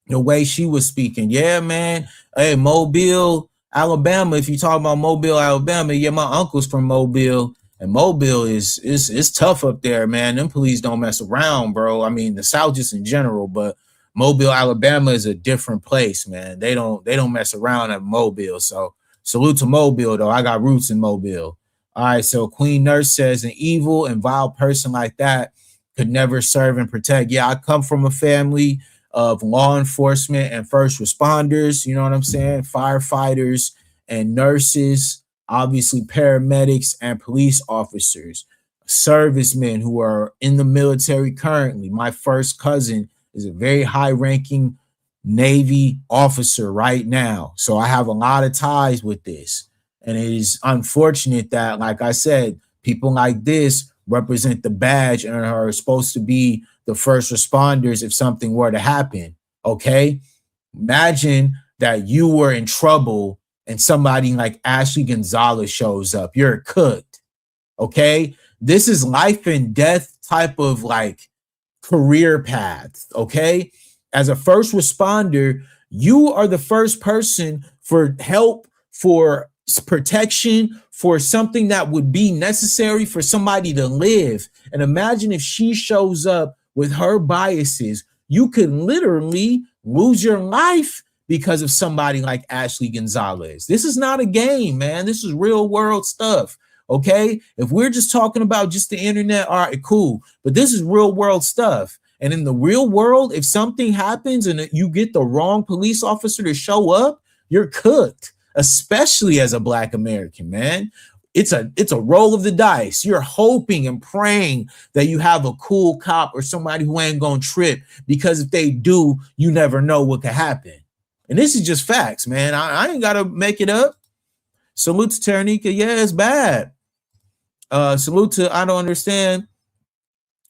the way she was speaking. Yeah, man. Hey, Mobile, Alabama. If you talk about Mobile, Alabama, yeah, my uncle's from Mobile, and Mobile is tough up there, man. Them police don't mess around, bro. I mean, the South just in general, but Mobile, Alabama is a different place, man. They don't mess around at Mobile. So salute to Mobile, though. I got roots in Mobile. All right, so Queen Nurse says an evil and vile person like that could never serve and protect. Yeah, I come from a family of law enforcement and first responders, you know what I'm saying? Firefighters and nurses, obviously paramedics and police officers, servicemen who are in the military currently. My first cousin is a very high-ranking Navy officer right now. So I have a lot of ties with this. And it is unfortunate that, like I said, people like this represent the badge and are supposed to be the first responders if something were to happen. Okay. Imagine that you were in trouble and somebody like Ashley Gonzalez shows up. You're cooked. Okay. This is life and death type of like career path. Okay. As a first responder, you are the first person for help, for protection, for something that would be necessary for somebody to live. And imagine if she shows up with her biases, you could literally lose your life because of somebody like Ashley Gonzalez. This is not a game, man. This is real world stuff. Okay. If we're just talking about just the internet, all right, cool. But this is real world stuff. And in the real world, if something happens and you get the wrong police officer to show up, you're cooked. Especially as a Black American, man. It's a roll of the dice. You're hoping and praying that you have a cool cop or somebody who ain't gonna trip, because if they do, you never know what could happen. And this is just facts, man. I ain't gotta make it up. Salute to Taranika. Yeah, it's bad. Salute to I don't understand.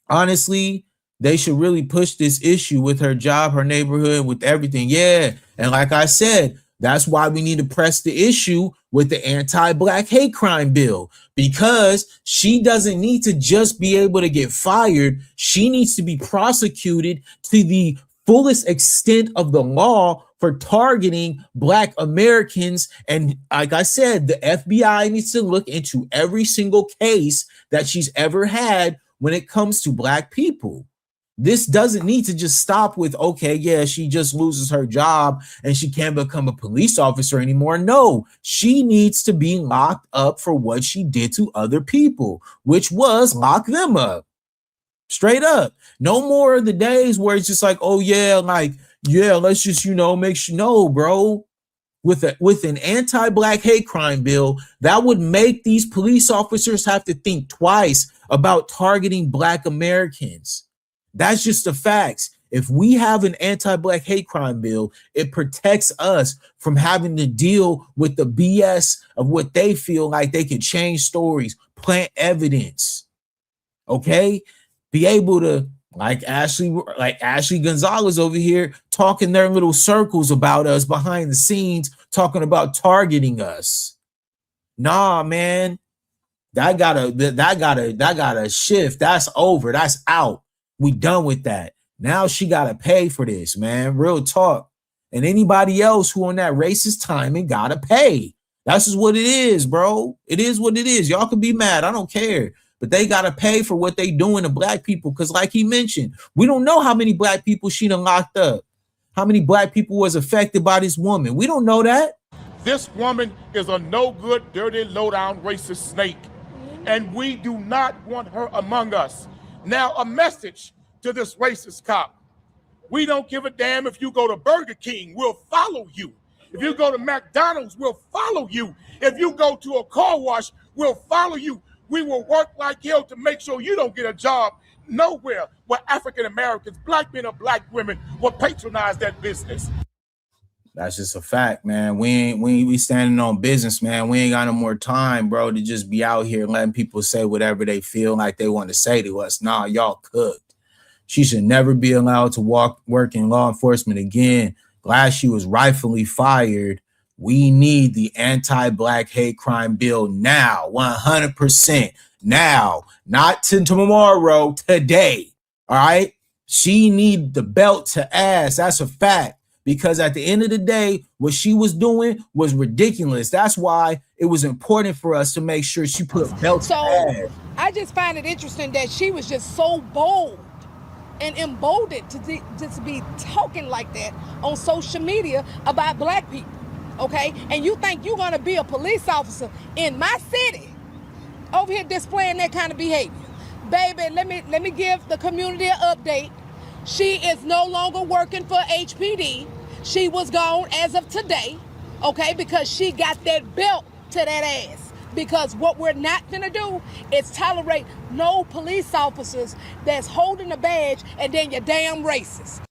Honestly, they should really push this issue with her job, her neighborhood, with everything. Yeah, and like I said, that's why we need to press the issue with the anti-Black hate crime bill, because she doesn't need to just be able to get fired. She needs to be prosecuted to the fullest extent of the law for targeting Black Americans. And like I said, the FBI needs to look into every single case that she's ever had when it comes to Black people. This doesn't need to just stop with, okay, yeah, she just loses her job and she can't become a police officer anymore. No, she needs to be locked up for what she did to other people, which was lock them up. Straight up. No more of the days where it's just like, oh yeah, like, yeah, let's just, make sure. No, bro. With an anti-Black hate crime bill, that would make these police officers have to think twice about targeting Black Americans. That's just the facts. If we have an anti-Black hate crime bill, it protects us from having to deal with the BS of what they feel like they can change stories, plant evidence. Okay? Be able to, like Ashley Gonzalez over here, talking their little circles about us behind the scenes, talking about targeting us. Nah, man. That gotta shift. That's over. That's out. We done with that. Now she gotta pay for this, man. Real talk. And anybody else who on that racist timing gotta pay. That's just what it is, bro. It is what it is. Y'all can be mad. I don't care. But they gotta pay for what they doing to Black people. Because like he mentioned, we don't know how many Black people she done locked up. How many Black people was affected by this woman. We don't know that. This woman is a no good, dirty, low down racist snake. And we do not want her among us. Now, a message to this racist cop. We don't give a damn if you go to Burger King, we'll follow you. If you go to McDonald's, we'll follow you. If you go to a car wash, we'll follow you. We will work like hell to make sure you don't get a job nowhere where African Americans, Black men or Black women will patronize that business. That's just a fact, man. We ain't standing on business, man. We ain't got no more time, bro, to just be out here letting people say whatever they feel like they want to say to us. Nah, y'all cooked. She should never be allowed to work in law enforcement again. Glad she was rightfully fired. We need the anti-Black hate crime bill now, 100% now, not to tomorrow, today. All right. She need the belt to ass. That's a fact. Because at the end of the day, what she was doing was ridiculous. That's why it was important for us to make sure she put a belt to ass. I just find it interesting that she was just so bold and emboldened to just be talking like that on social media about Black people, okay? And you think you're gonna be a police officer in my city over here displaying that kind of behavior? Baby, let me give the community an update. She is no longer working for HPD. She was gone as of today, okay, because she got that belt to that ass. Because what we're not gonna do is tolerate no police officers that's holding a badge and then you're damn racist.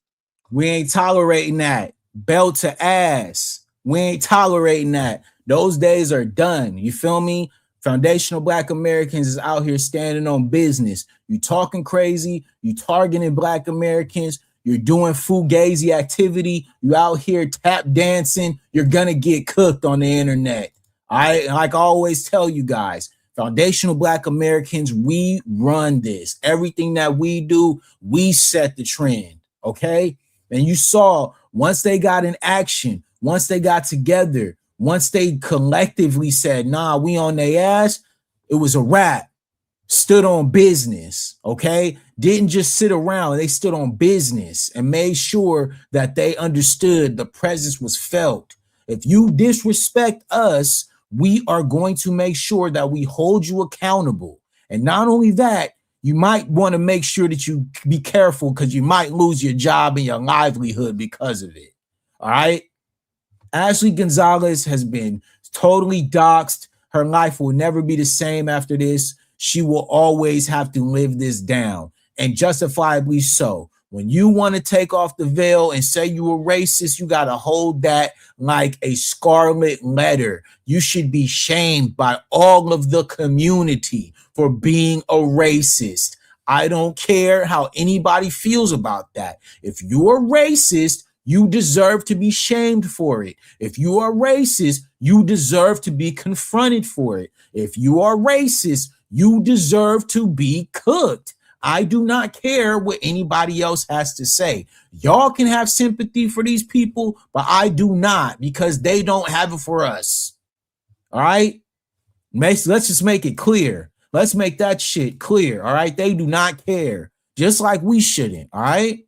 We ain't tolerating that. Belt to ass. We ain't tolerating that. Those days are done. You feel me? Foundational Black Americans is out here standing on business. You talking crazy, you targeting Black Americans, you're doing fugazi activity, you out here tap dancing, you're gonna get cooked on the internet. Like I always tell you guys, foundational Black Americans, we run this. Everything that we do, we set the trend, okay? And you saw once they got in action, once they got together, once they collectively said, nah, we on their ass, it was a wrap. Stood on business, okay? Didn't just sit around. They stood on business and made sure that they understood the presence was felt. If you disrespect us, we are going to make sure that we hold you accountable. And not only that, you might want to make sure that you be careful because you might lose your job and your livelihood because of it. All right? Ashley Gonzalez has been totally doxxed. Her life will never be the same after this. She will always have to live this down, and justifiably so. When you want to take off the veil and say you were racist, you got to hold that like a scarlet letter. You should be shamed by all of the community for being a racist. I don't care how anybody feels about that. If you're racist, you deserve to be shamed for it. If you are racist, you deserve to be confronted for it. If you are racist, you deserve to be cooked. I do not care what anybody else has to say. Y'all can have sympathy for these people, but I do not, because they don't have it for us. All right? Let's just make it clear. Let's make that shit clear. All right? They do not care, just like we shouldn't. All right?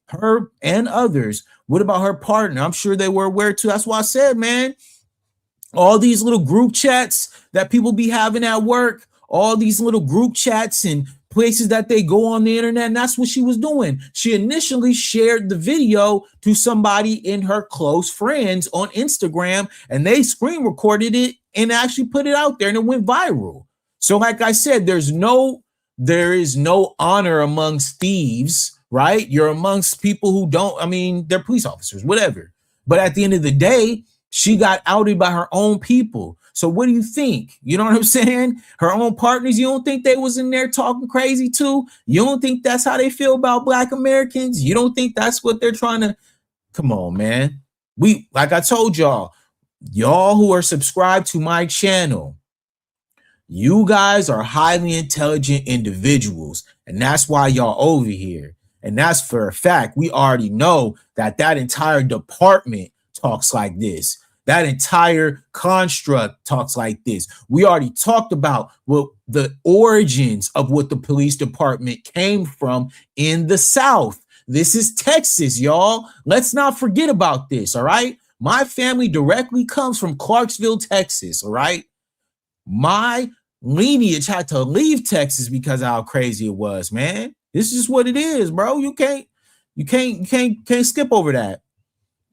Her and others. What about her partner? I'm sure they were aware too. That's why I said, man, all these little group chats that people be having at work, all these little group chats and places that they go on the internet, and that's what she was doing. She initially shared the video to somebody in her close friends on Instagram, and they screen recorded it and actually put it out there, and it went viral. So like I said, there is no honor amongst thieves, right? You're amongst people who don't, I mean, they're police officers, whatever. But at the end of the day, she got outed by her own people. So what do you think? You know what I'm saying? Her own partners, you don't think they was in there talking crazy too? You don't think that's how they feel about Black Americans? You don't think that's what they're trying to? Come on, man. Like I told y'all who are subscribed to my channel, you guys are highly intelligent individuals, and that's why y'all over here. And that's for a fact. We already know that entire department talks like this. That entire construct talks like this. We already talked about what the origins of what the police department came from in the South. This is Texas, y'all. Let's not forget about this, all right? My family directly comes from Clarksville, Texas, all right? My lineage had to leave Texas because of how crazy it was, man. This is what it is, bro. You can't skip over that.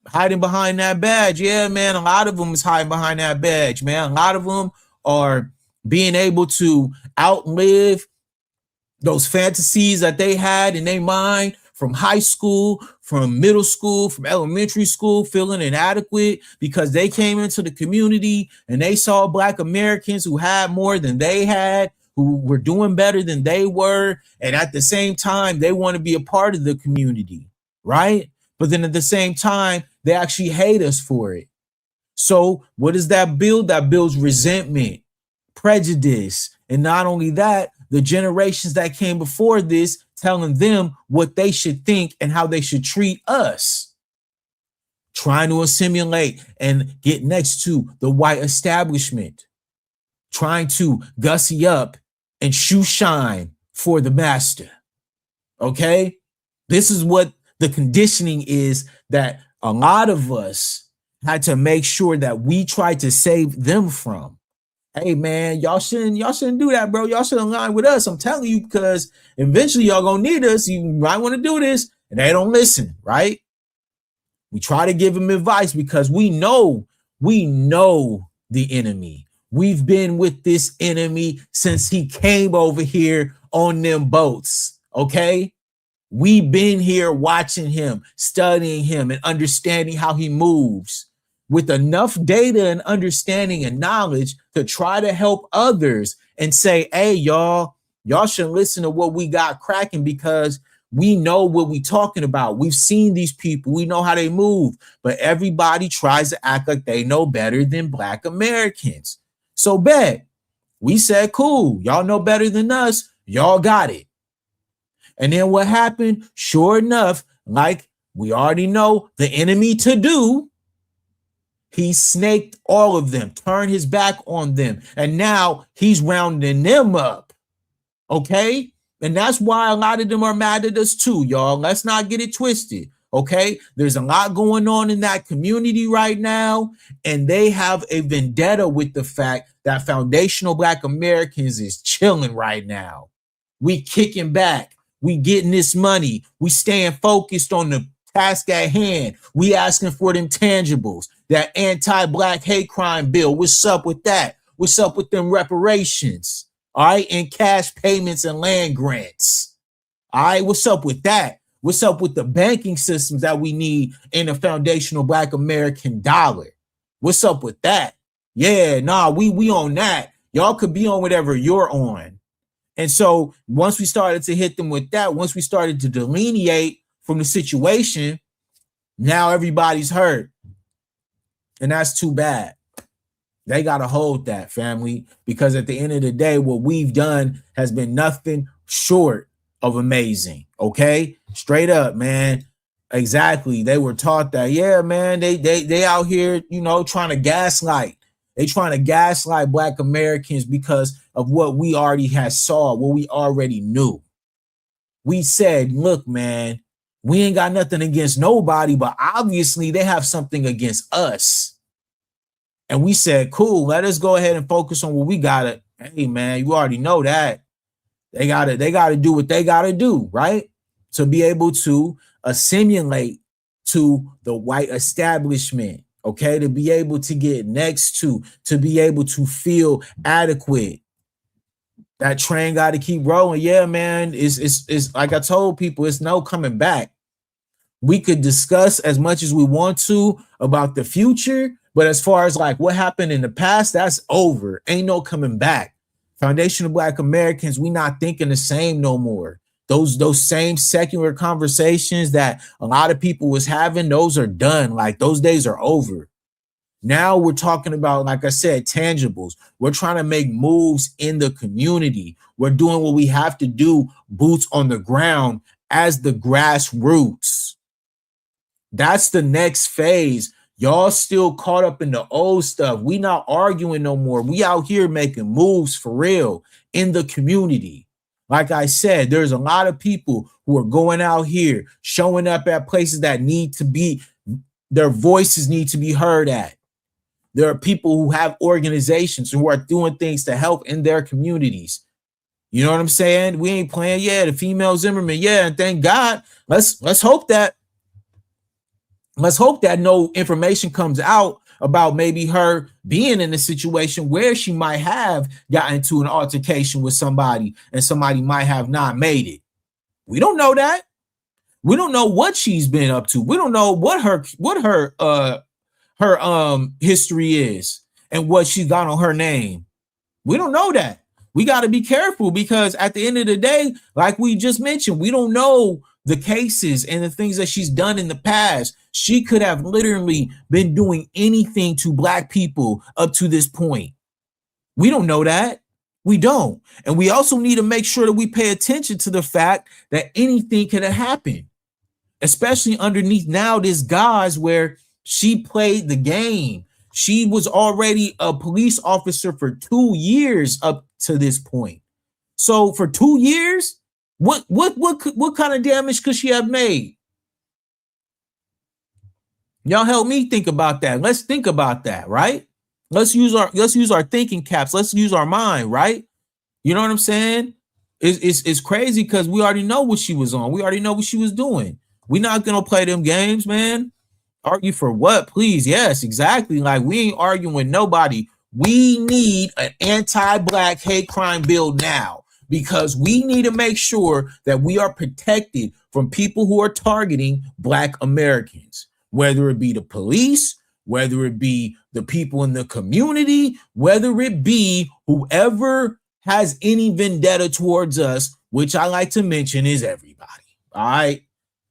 Hiding behind that badge. Yeah, man, a lot of them is hiding behind that badge, man. A lot of them are being able to outlive those fantasies that they had in their mind from high school, from middle school, from elementary school, feeling inadequate because they came into the community and they saw Black Americans who had more than they had, who were doing better than they were. And at the same time, they want to be a part of the community, right? But then at the same time, they actually hate us for it. So what does that build? That builds resentment, prejudice. And not only that, the generations that came before this telling them what they should think and how they should treat us, trying to assimilate and get next to the white establishment, trying to gussy up and shoe shine for the master. Okay? This is what the conditioning is that a lot of us had to make sure that we tried to save them from. Hey man, y'all shouldn't do that, bro. Y'all should align with us. I'm telling you, because eventually y'all gonna need us. You might want to do this, and they don't listen, right? We try to give them advice because we know the enemy. We've been with this enemy since he came over here on them boats. Okay. We've been here watching him, studying him, and understanding how he moves with enough data and understanding and knowledge to try to help others and say, hey, y'all should listen to what we got cracking because we know what we talking about. We've seen these people. We know how they move. But everybody tries to act like they know better than Black Americans. So bet. We said, cool. Y'all know better than us. Y'all got it. And then what happened? Sure enough, like we already know the enemy to do, he snaked all of them, turned his back on them. And now he's rounding them up. Okay? And that's why a lot of them are mad at us too, y'all. Let's not get it twisted. Okay? There's a lot going on in that community right now. And they have a vendetta with the fact that foundational Black Americans is chilling right now. We kicking back. We getting this money. We staying focused on the task at hand. We asking for them tangibles. That anti-Black hate crime bill. What's up with that? What's up with them reparations? All right. And cash payments and land grants. All right. What's up with that? What's up with the banking systems that we need in a foundational Black American dollar? What's up with that? Yeah, nah, we on that. Y'all could be on whatever you're on. And so once we started to hit them with that, once we started to delineate from the situation, now everybody's hurt. And that's too bad. They got to hold that, family, because at the end of the day, what we've done has been nothing short of amazing. Okay, straight up, man. Exactly. They were taught that, yeah, man, they out here, you know, trying to gaslight. They trying to gaslight Black Americans because of what we already had saw, what we already knew. We said, look, man, we ain't got nothing against nobody, but obviously they have something against us. And we said, cool, let us go ahead and focus on what we got. Hey, man, you already know that. They gotta do what they gotta do, right? To be able to assimilate to the white establishment, okay? To be able to get next to be able to feel adequate. That train got to keep rolling. Yeah, man, it's like I told people, it's no coming back. We could discuss as much as we want to about the future, but as far as like what happened in the past, that's over. Ain't no coming back. Foundational Black Americans, we not thinking the same no more. Those same secular conversations that a lot of people was having, those are done. Like those days are over. Now we're talking about, like I said, tangibles. We're trying to make moves in the community. We're doing what we have to do, boots on the ground as the grassroots. That's the next phase. Y'all still caught up in the old stuff. We not arguing no more. We out here making moves for real in the community. Like I said, there's a lot of people who are going out here, showing up at places that need to be, their voices need to be heard at. There are people who have organizations who are doing things to help in their communities. You know what I'm saying? We ain't playing, yeah, the female Zimmerman, yeah, and thank God. Let's hope that no information comes out about maybe her being in a situation where she might have gotten into an altercation with somebody and somebody might have not made it. We don't know that. We don't know what she's been up to. We don't know what her history is and what she got on her name. We don't know that. we got to be careful, because at the end of the day, like we just mentioned, we don't know the cases and the things that she's done in the past. She could have literally been doing anything to Black people up to this point. We don't know that. We don't. And we also need to make sure that we pay attention to the fact that anything could have happened, especially underneath now this guise where she played the game. She was already a police officer for 2 years up to this point. So for 2 years, what kind of damage could she have made? Y'all help me think about that. Let's think about that, right? Let's use our thinking caps. Let's use our mind, right? You know what I'm saying? It's crazy because we already know what she was on. We already know what she was doing. We're not gonna play them games, man. Argue for what, please? Yes, exactly. Like, we ain't arguing with nobody. We need an anti-Black hate crime bill now, because we need to make sure that we are protected from people who are targeting Black Americans, whether it be the police, whether it be the people in the community, whether it be whoever has any vendetta towards us, which I like to mention is everybody. All right.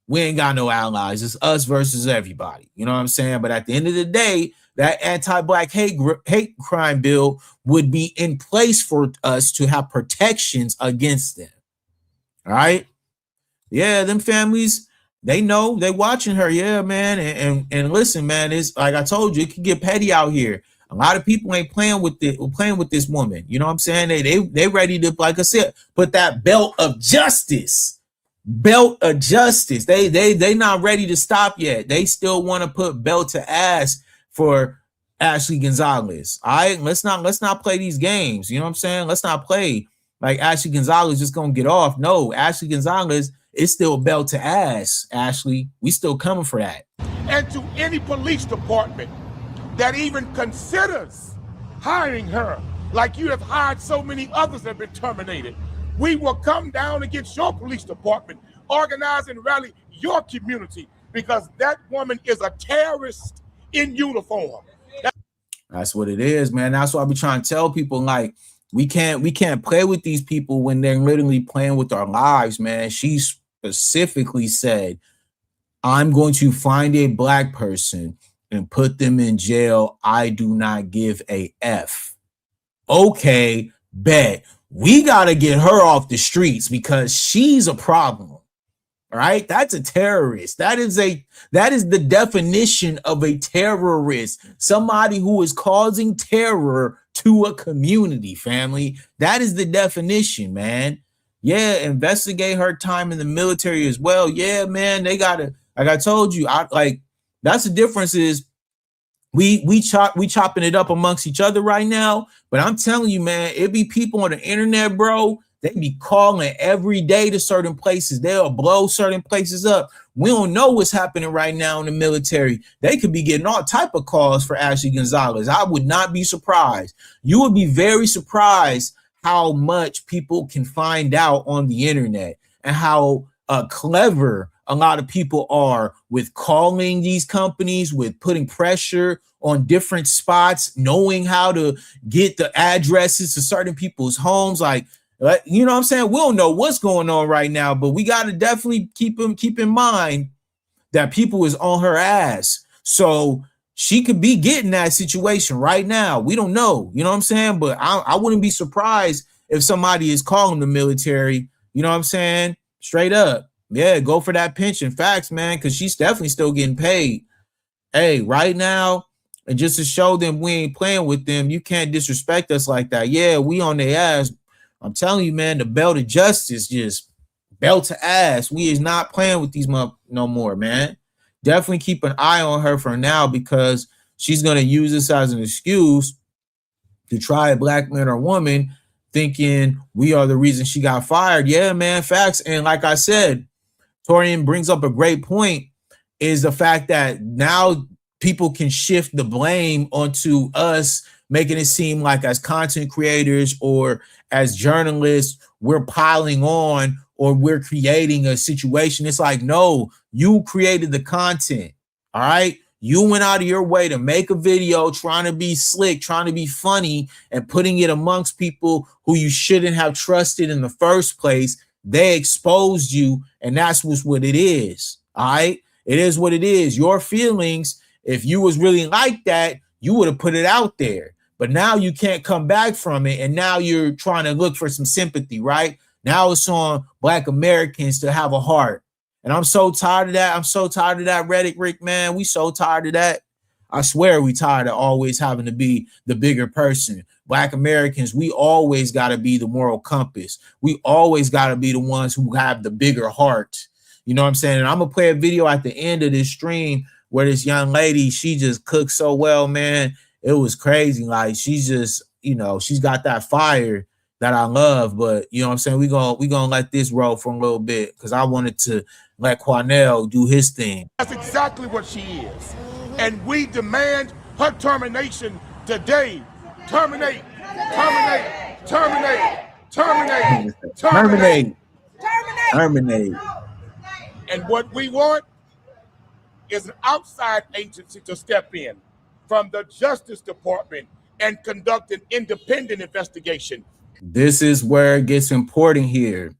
We ain't got no allies. It's us versus everybody. You know what I'm saying? But at the end of the day, that anti-Black hate crime bill would be in place for us to have protections against them. All right. Yeah, them families, they know, they watching her. Yeah, man. And listen, man, it's like I told you, it can get petty out here. A lot of people ain't playing with this woman. You know what I'm saying? They ready to, like I said, put that belt of justice. They not ready to stop yet. They still want to put belt to ass for Ashley Gonzalez. All right, let's not play these games. You know what I'm saying? Let's not play like Ashley Gonzalez just gonna get off. No, Ashley Gonzalez is still belt to ass. Ashley, we still coming for that. And to any police department that even considers hiring her, like you have hired so many others that have been terminated, we will come down against your police department, organize and rally your community, because that woman is a terrorist in uniform. That's what it is, man. That's why I be trying to tell people, like, we can't play with these people when they're literally playing with our lives, man. She specifically said, I'm going to find a Black person and put them in jail. I do not give a F. Okay, bet. We got to get her off the streets because she's a problem. All right? That's a terrorist. That is the definition of a terrorist. Somebody who is causing terror to a community, family. That is the definition, man. Yeah, investigate her time in the military as well. Yeah, man, they got to, like I told you, that's the difference is we chopping it up amongst each other right now, but I'm telling you, man, it be people on the internet, bro. They be calling every day to certain places. They'll blow certain places up. We don't know what's happening right now in the military. They could be getting all type of calls for Ashley Gonzalez. I would not be surprised. You would be very surprised how much people can find out on the internet and how clever a lot of people are with calling these companies, with putting pressure on different spots, knowing how to get the addresses to certain people's homes. Like, you know what I'm saying? We don't know what's going on right now, but we got to definitely keep in mind that people is on her ass. So she could be getting that situation right now. We don't know, you know what I'm saying? But I wouldn't be surprised if somebody is calling the military, you know what I'm saying? Straight up. Yeah, go for that pension. Facts, man, because she's definitely still getting paid. Hey, right now, and just to show them we ain't playing with them, you can't disrespect us like that. Yeah, we on their ass. I'm telling you, man, the belt of justice just belt to ass. We is not playing with these no more, man. Definitely keep an eye on her for now, because she's going to use this as an excuse to try to blackmail a woman, thinking we are the reason she got fired. Yeah, man, facts. And like I said, Torian brings up a great point, is the fact that now people can shift the blame onto us, making it seem like as content creators or as journalists, we're piling on or we're creating a situation. It's like, no, you created the content. All right. You went out of your way to make a video trying to be slick, trying to be funny, and putting it amongst people who you shouldn't have trusted in the first place. They exposed you, and that's what it is. All right, it is what it is. Your feelings, if you was really like that, you would have put it out there. But now you can't come back from it, and now you're trying to look for some sympathy, right? Now it's on Black Americans to have a heart. And I'm so tired of that. I'm so tired of that rhetoric, man. We so tired of that. I swear we tired of always having to be the bigger person. Black Americans, we always got to be the moral compass. We always got to be the ones who have the bigger heart. You know what I'm saying? And I'm going to play a video at the end of this stream where this young lady, she just cooked so well, man. It was crazy. Like, she's just, you know, she's got that fire that I love. But, you know what I'm saying? We're gonna let this roll for a little bit because I wanted to let Quanell do his thing. That's exactly what she is. And we demand her termination today. Terminate, terminate, terminate, terminate, terminate, terminate. And what we want is an outside agency to step in from the Justice Department and conduct an independent investigation. This is where it gets important here.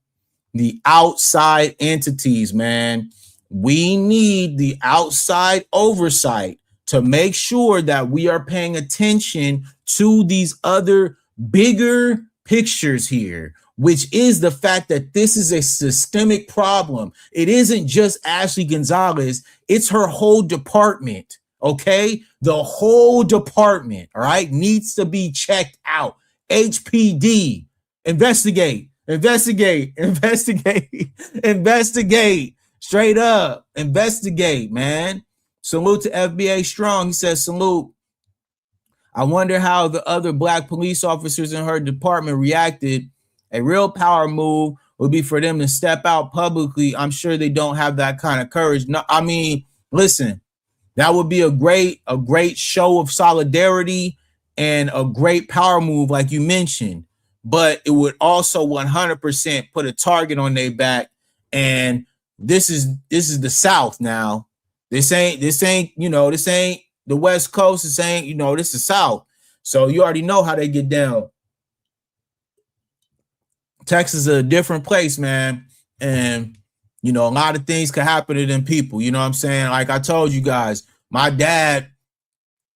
The outside entities, man. We need the outside oversight to make sure that we are paying attention to these other bigger pictures here, which is the fact that this is a systemic problem. It isn't just Ashley Gonzalez, it's her whole department, okay? The whole department, all right, needs to be checked out. HPD, investigate, investigate, investigate, investigate, straight up, investigate, man. Salute to FBA Strong. He says, salute. I wonder how the other Black police officers in her department reacted. A real power move would be for them to step out publicly. I'm sure they don't have that kind of courage. No, I mean, listen, that would be a great show of solidarity and a great power move, like you mentioned. But it would also 100% put a target on their back. And this is the South now. This ain't, you know, this ain't the West Coast. This ain't, you know, this is South. So you already know how they get down. Texas is a different place, man. And, you know, a lot of things could happen to them people. You know what I'm saying? Like I told you guys, my dad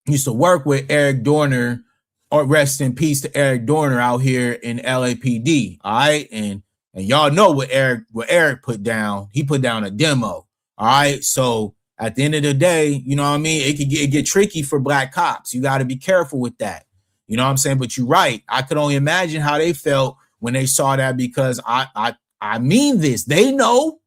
used to work with Eric Dorner, or rest in peace to Eric Dorner out here in LAPD. All right. And y'all know what Eric put down. He put down a demo. All right. So at the end of the day, you know what I mean? It could get tricky for Black cops. You got to be careful with that. You know what I'm saying? But you're right. I could only imagine how they felt when they saw that, because I mean this. They know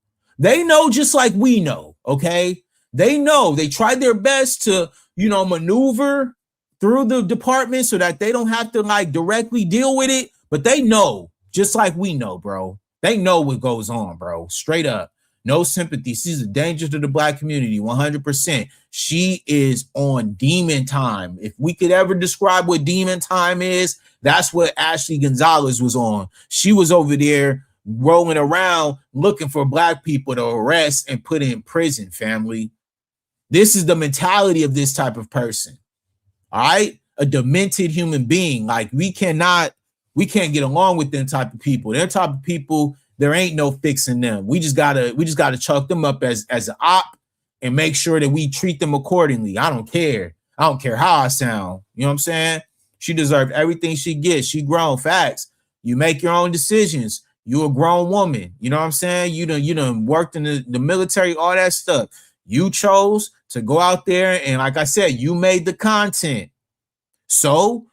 just like we know. Okay. They know. They tried their best to, you know, maneuver through the department so that they don't have to like directly deal with it. But they know, just like we know, bro. They know what goes on, bro. Straight up. No sympathy. She's a danger to the Black community, 100%. She is on demon time. If we could ever describe what demon time is, that's what Ashley Gonzalez was on. She was over there rolling around looking for Black people to arrest and put in prison, family. This is the mentality of this type of person. All right? A demented human being. Like, we can't get along with them type of people. Them type of people, there ain't no fixing them. We just gotta chalk them up as an op and make sure that we treat them accordingly. I don't care. I don't care how I sound. You know what I'm saying? She deserves everything she gets. She grown. Facts. You make your own decisions. You a grown woman. You know what I'm saying? You done worked in the military, all that stuff. You chose to go out there, and like I said, you made the content. So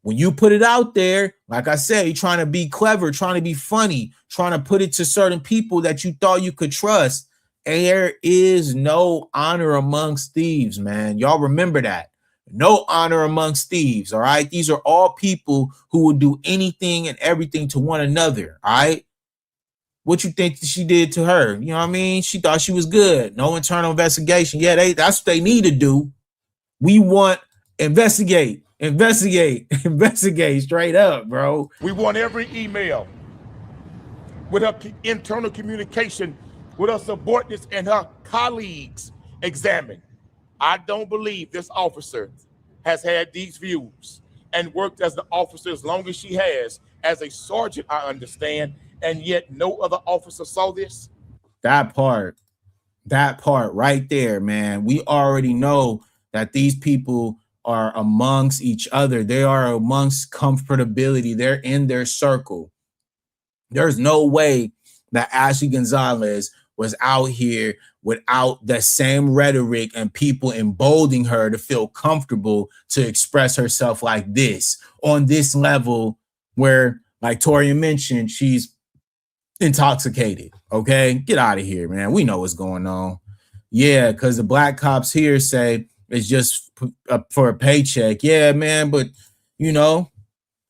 when you put it out there, like I said, you're trying to be clever, trying to be funny, trying to put it to certain people that you thought you could trust. There is no honor amongst thieves, man. Y'all remember that. No honor amongst thieves, all right? These are all people who will do anything and everything to one another, all right? What you think she did to her? You know what I mean? She thought she was good. No internal investigation. Yeah, that's what they need to do. We want investigate straight up, bro. We want every email with her internal communication with her subordinates and her colleagues examined. I don't believe this officer has had these views and worked as the officer as long as she has, as a sergeant, I understand, and yet no other officer saw this. That part right there, man. We already know that these people are amongst each other. They are amongst comfortability. They're in their circle. There's no way that Ashley Gonzalez was out here without the same rhetoric and people emboldening her to feel comfortable to express herself like this on this level where, like Toria mentioned, she's intoxicated. Okay, get out of here, man. We know what's going on. Yeah, because the black cops here say it's just for a paycheck. Yeah, man, but you know,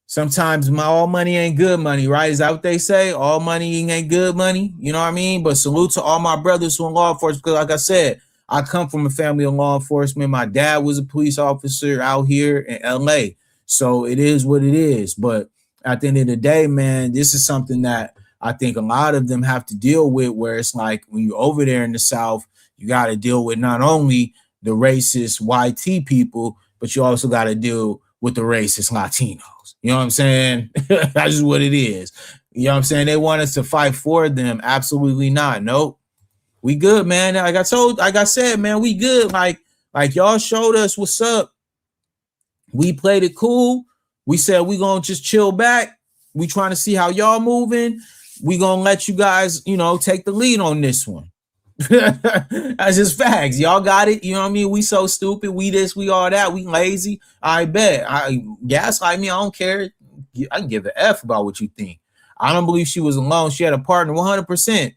sometimes all money ain't good money, right? Is that what they say? All money ain't good money. You know what I mean? But salute to all my brothers who are in law enforcement, because like I said, I come from a family of law enforcement. My dad was a police officer out here in LA. So it is what it is. But at the end of the day, man, this is something that I think a lot of them have to deal with, where it's like when you're over there in the South, you got to deal with not only the racist YT people, but you also got to deal with the racist Latinos. You know what I'm saying? That's just what it is. You know what I'm saying? They want us to fight for them. Absolutely not. Nope. We good, man. Like I said, man, we good. Like y'all showed us what's up. We played it cool. We said we gonna just chill back. We trying to see how y'all moving. We gonna let you guys, you know, take the lead on this one. That's just facts. Y'all got it. You know what I mean? We so stupid. We this, we all that. We lazy. I bet. Gaslight me. I don't care. I can give a F about what you think. I don't believe she was alone. She had a partner 100%.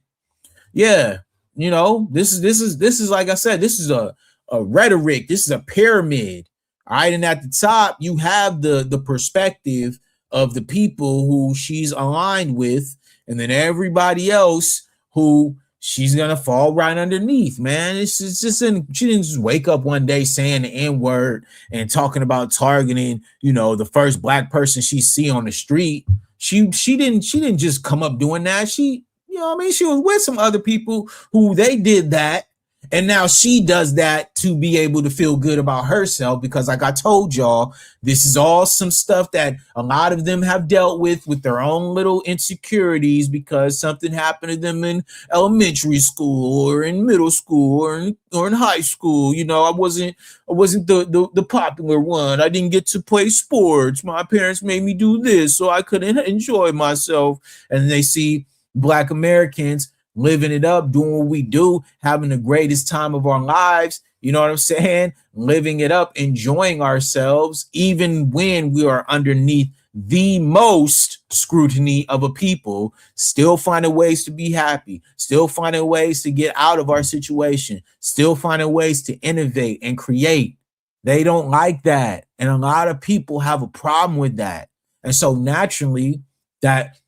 Yeah. You know, this is like I said, this is a rhetoric. This is a pyramid. All right. And at the top, you have the perspective of the people who she's aligned with, and then everybody else who she's gonna fall right underneath, man. It's just she didn't just wake up one day saying the N-word and talking about targeting, you know, the first black person she see on the street. She didn't just come up doing that. She, you know what I mean? She was with some other people who they did that. And now she does that to be able to feel good about herself, because like I told y'all, this is all some stuff that a lot of them have dealt with their own little insecurities because something happened to them in elementary school or in middle school or in high school. You know, I wasn't the popular one. I didn't get to play sports. My parents made me do this, so I couldn't enjoy myself. And they see Black Americans living it up, doing what we do, having the greatest time of our lives. You know what I'm saying? Living it up, enjoying ourselves, even when we are underneath the most scrutiny of a people, still finding ways to be happy, still finding ways to get out of our situation, still finding ways to innovate and create. They don't like that. And a lot of people have a problem with that. And so naturally, that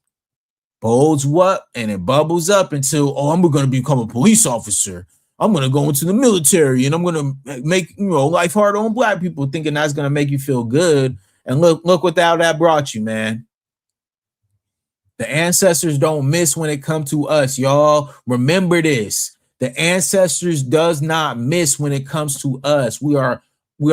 bolds what and it bubbles up until, oh, I'm going to become a police officer. I'm going to go into the military and I'm going to make, you know, life harder on Black people, thinking that's going to make you feel good. And look what that brought you, man. The ancestors don't miss when it comes to us, y'all. Remember this. The ancestors does not miss when it comes to us. We are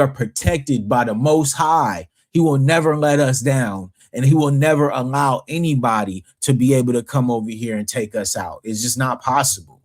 protected by the Most High. He will never let us down. And he will never allow anybody to be able to come over here and take us out. It's just not possible.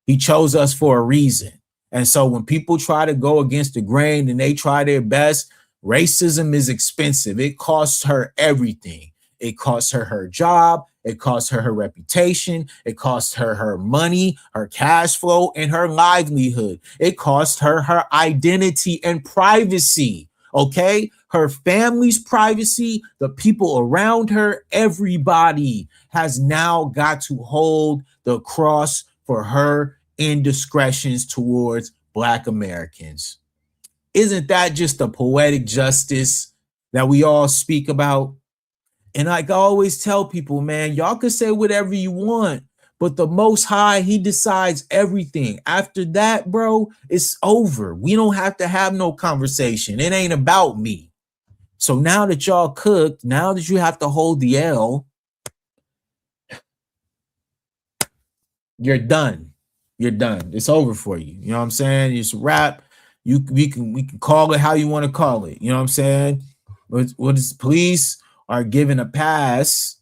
He chose us for a reason. And so when people try to go against the grain and they try their best, racism is expensive. It costs her everything. It costs her her job. It costs her her reputation. It costs her her money, her cash flow, and her livelihood. It costs her her identity and privacy. Okay, her family's privacy, the people around her, everybody has now got to hold the cross for her indiscretions towards Black Americans. Isn't that just a poetic justice that we all speak about? And like I always tell people, man, y'all can say whatever you want, but the Most High, he decides everything. After that, bro, it's over. We don't have to have no conversation. It ain't about me. So now that y'all cooked, now that you have to hold the L, you're done. You're done. It's over for you. You know what I'm saying? It's a wrap. we can call it how you want to call it. You know what I'm saying? What is police are giving a pass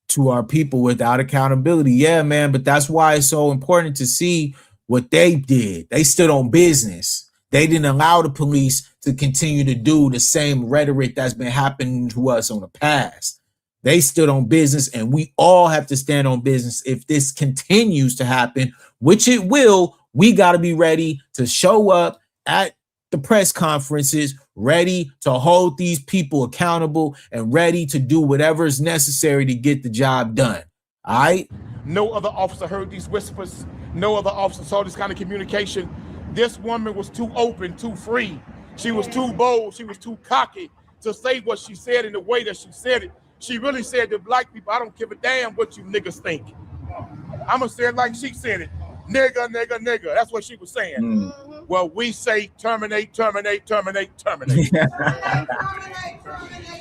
to our people without accountability. Yeah, man, but that's why it's so important to see what they did. They stood on business. They didn't allow the police to continue to do the same rhetoric that's been happening to us on the past. They stood on business, and we all have to stand on business. If this continues to happen, which it will, we got to be ready to show up at the press conferences, ready to hold these people accountable and ready to do whatever is necessary to get the job done. All right? No other officer heard these whispers. No other officer saw this kind of communication. This woman was too open, too free. She was too bold. She was too cocky to say what she said in the way that she said it. She really said to black people, I don't give a damn what you niggas think. I'm going to say it like she said it. Nigga, nigga, nigga. That's what she was saying. Mm-hmm. Well, we say terminate, terminate, terminate, terminate. Terminate, terminate, terminate,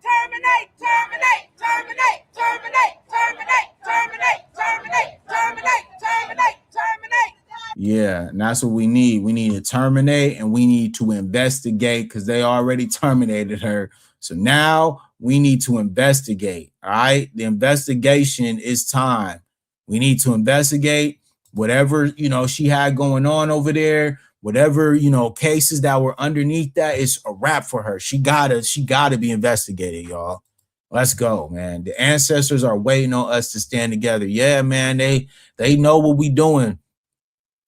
terminate, terminate, terminate, terminate, terminate, terminate, terminate, terminate, terminate, terminate. Yeah, and that's what we need. We need to terminate, and we need to investigate because they already terminated her. So now we need to investigate. All right. The investigation is time. We need to investigate whatever, she had going on over there, whatever, cases that were underneath that is a wrap for her. She gotta be investigated, y'all. Let's go, man. The ancestors are waiting on us to stand together. Yeah, man. They know what we're doing,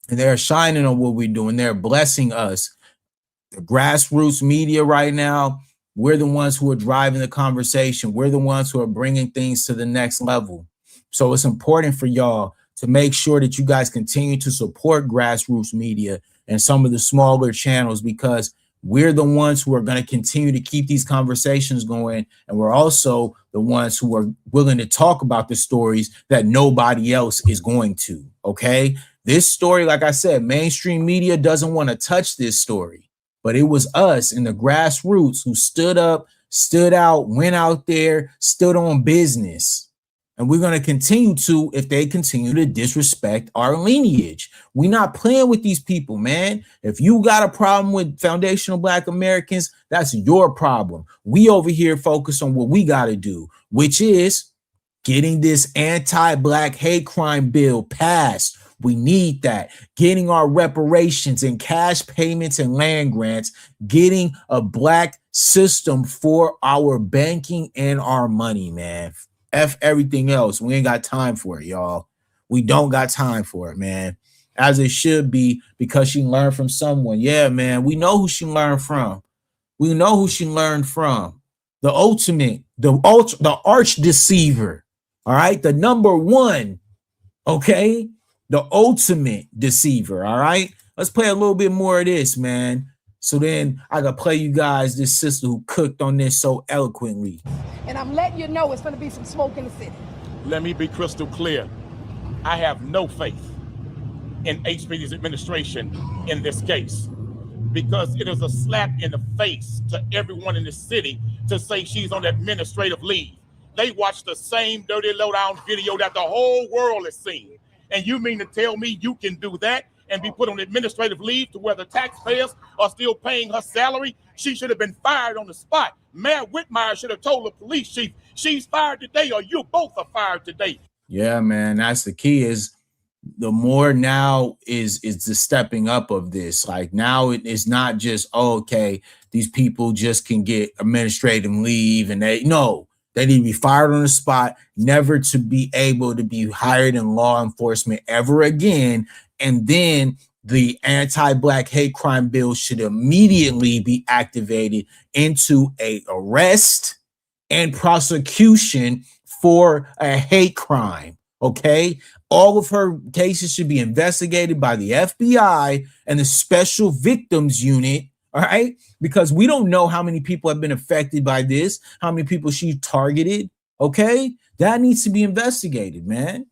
and they're shining on what we're doing. They're blessing us. The grassroots media right now, we're the ones who are driving the conversation. We're the ones who are bringing things to the next level. So it's important for y'all to make sure that you guys continue to support grassroots media and some of the smaller channels, because we're the ones who are going to continue to keep these conversations going. And we're also the ones who are willing to talk about the stories that nobody else is going to. Okay. This story, like I said, mainstream media doesn't want to touch this story, but it was us in the grassroots who stood up, stood out, went out there, stood on business. And we're going to continue to, if they continue to disrespect our lineage. We're not playing with these people, man. If you got a problem with foundational Black Americans, that's your problem. We over here focus on what we got to do, which is getting this anti-Black hate crime bill passed. We need that. Getting our reparations and cash payments and land grants, getting a Black system for our banking and our money, man. F everything else. We ain't got time for it, y'all. We don't got time for it, man. As it should be, because she learned from someone. Yeah, man. We know who she learned from. We know who she learned from. The ultimate, the arch deceiver. All right. The number one. Okay. The ultimate deceiver. All right. Let's play a little bit more of this, man. So then I gotta play you guys this sister who cooked on this so eloquently. And I'm letting you know it's gonna be some smoke in the city. Let me be crystal clear. I have no faith in HPD's administration in this case, because it is a slap in the face to everyone in the city to say she's on administrative leave. They watch the same dirty lowdown video that the whole world has seen. And you mean to tell me you can do that and be put on administrative leave to where the taxpayers are still paying her salary? She should have been fired on the spot. Mayor Whitmire should have told the police chief, she's fired today or you both are fired today. Yeah, man, that's the key. Is the more now is the stepping up of this. Like now it's not just, oh, okay, these people just can get administrative leave and they need to be fired on the spot, never to be able to be hired in law enforcement ever again. And then the anti-Black hate crime bill should immediately be activated into a arrest and prosecution for a hate crime. Okay. All of her cases should be investigated by the FBI and the Special Victims Unit. All right. Because we don't know how many people have been affected by this, how many people she targeted. Okay. That needs to be investigated, man.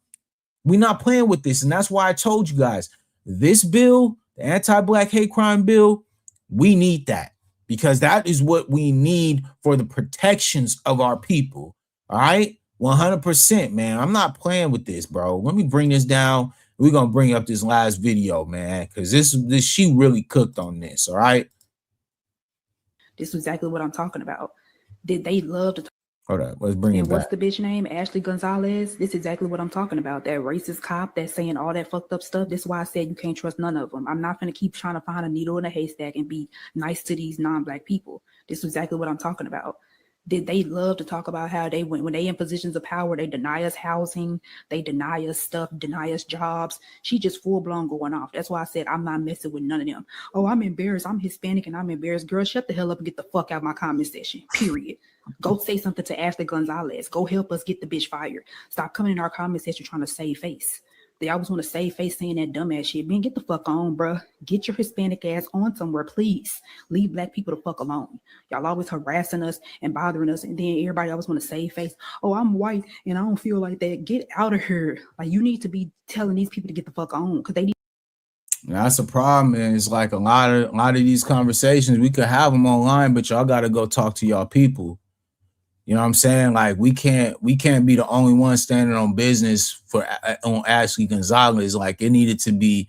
We're not playing with this. And that's why I told you guys, this bill, the anti-Black hate crime bill, we need that, because that is what we need for the protections of our people. All right. 100%, man. I'm not playing with this, bro. Let me bring this down. We're gonna bring up this last video, man, because this she really cooked on this. All right. This is exactly what I'm talking about. Did they love to? Hold up, let's bring it back. What's the bitch name? Ashley Gonzalez. This is exactly what I'm talking about. That racist cop that's saying all that fucked up stuff. This is why I said you can't trust none of them. I'm not gonna keep trying to find a needle in a haystack and be nice to these non-black people. This is exactly what I'm talking about. Did they love to talk about how they when they in positions of power, they deny us housing, they deny us stuff, deny us jobs? She just full blown going off. That's why I said I'm not messing with none of them. Oh, I'm embarrassed. I'm Hispanic and I'm embarrassed. Girl, shut the hell up and get the fuck out of my comment section. Period. Go say something to Ashley Gonzalez. Go help us get the bitch fired. Stop coming in our comment section trying to save face. They always want to save face saying that dumbass shit. Man, get the fuck on, bruh. Get your Hispanic ass on somewhere, please. Leave black people the fuck alone. Y'all always harassing us and bothering us, and then everybody always want to save face. Oh, I'm white and I don't feel like that. Get out of here. Like, you need to be telling these people to get the fuck on, because they need. That's a problem, man. It's like a lot of these conversations, we could have them online, but y'all got to go talk to y'all people. You know what I'm saying? Like, we can't be the only one standing on business on Ashley Gonzalez. Like, it needed to be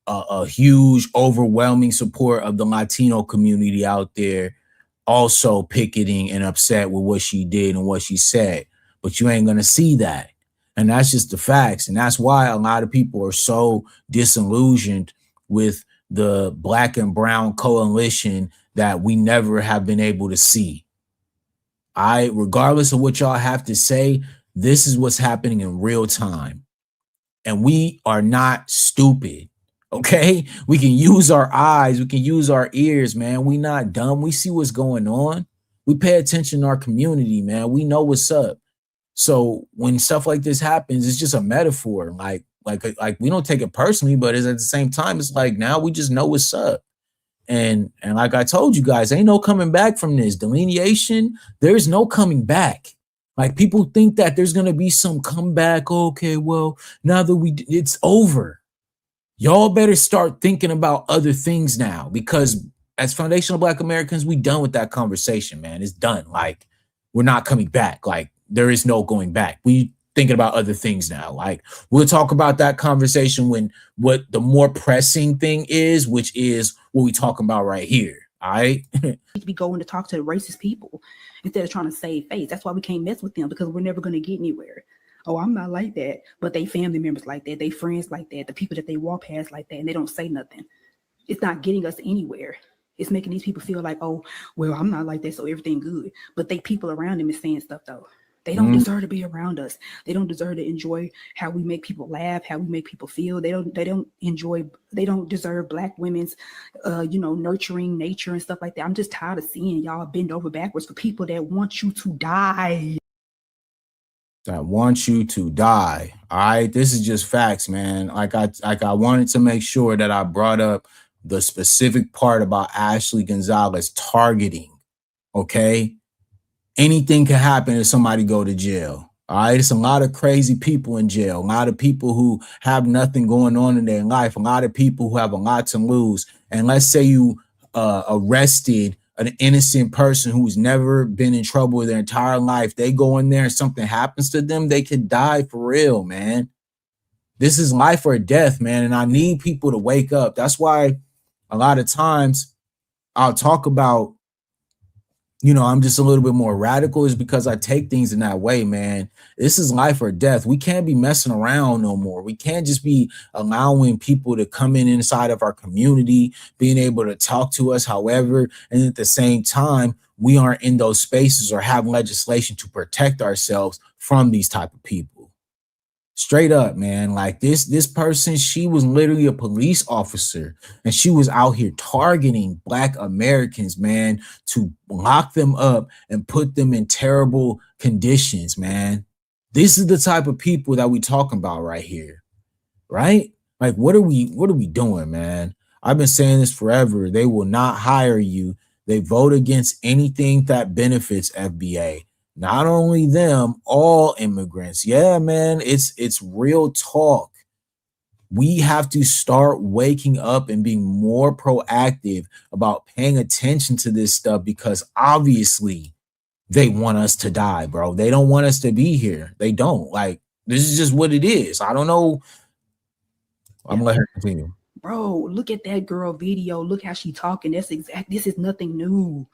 a huge, overwhelming support of the Latino community out there also picketing and upset with what she did and what she said. But you ain't gonna see that. And that's just the facts. And that's why a lot of people are so disillusioned with the Black and Brown coalition that we never have been able to see. Regardless of what y'all have to say, this is what's happening in real time. And we are not stupid, okay? We can use our eyes, we can use our ears, man. We not dumb. We see what's going on. We pay attention to our community, man. We know what's up. So when stuff like this happens, it's just a metaphor. Like we don't take it personally, but it's at the same time, it's like now we just know what's up. And like I told you guys, ain't no coming back from this delineation. There's no coming back. Like, people think that there's going to be some comeback. Okay, well, now that it's over. Y'all better start thinking about other things now, because as foundational Black Americans, we done with that conversation, man. It's done. Like, we're not coming back. Like, there is no going back. We thinking about other things now. Like, we'll talk about that conversation when what the more pressing thing is, which is what we talking about right here. All right. Need to be going to talk to the racist people instead of trying to save face. That's why we can't mess with them, because we're never going to get anywhere. Oh, I'm not like that. But they family members like that. They friends like that. The people that they walk past like that, and they don't say nothing. It's not getting us anywhere. It's making these people feel like, oh, well, I'm not like that, so everything good. But they people around them is saying stuff, though. They don't deserve to be around us. They don't deserve to enjoy how we make people laugh, how we make people feel. They don't deserve Black women's, nurturing nature and stuff like that. I'm just tired of seeing y'all bend over backwards for people that want you to die. That want you to die. All right. This is just facts, man. Like I wanted to make sure that I brought up the specific part about Ashley Gonzalez targeting. Okay. Anything can happen if somebody go to jail. All right. It's a lot of crazy people in jail. A lot of people who have nothing going on in their life. A lot of people who have a lot to lose. And let's say you arrested an innocent person who's never been in trouble their entire life. They go in there and something happens to them, they could die for real, man. This is life or death, man. And I need people to wake up. That's why a lot of times I'll talk about, I'm just a little bit more radical, is because I take things in that way, man. This is life or death. We can't be messing around no more. We can't just be allowing people to come inside of our community, being able to talk to us however, and at the same time, we aren't in those spaces or have legislation to protect ourselves from these type of people. Straight up, man. Like this person, she was literally a police officer, and she was out here targeting Black Americans, man, to lock them up and put them in terrible conditions, man. This is the type of people that we talking about right here, right? Like, what are we doing, man? I've been saying this forever. They will not hire you. They vote against anything that benefits FBA. Not only them, all immigrants. Yeah, man, it's real talk. We have to start waking up and being more proactive about paying attention to this stuff, because obviously they want us to die, bro. They don't want us to be here. They don't. Like, this is just what it is. I don't know I'm letting her continue. Bro, look at that girl video. Look how she talking. This is nothing new.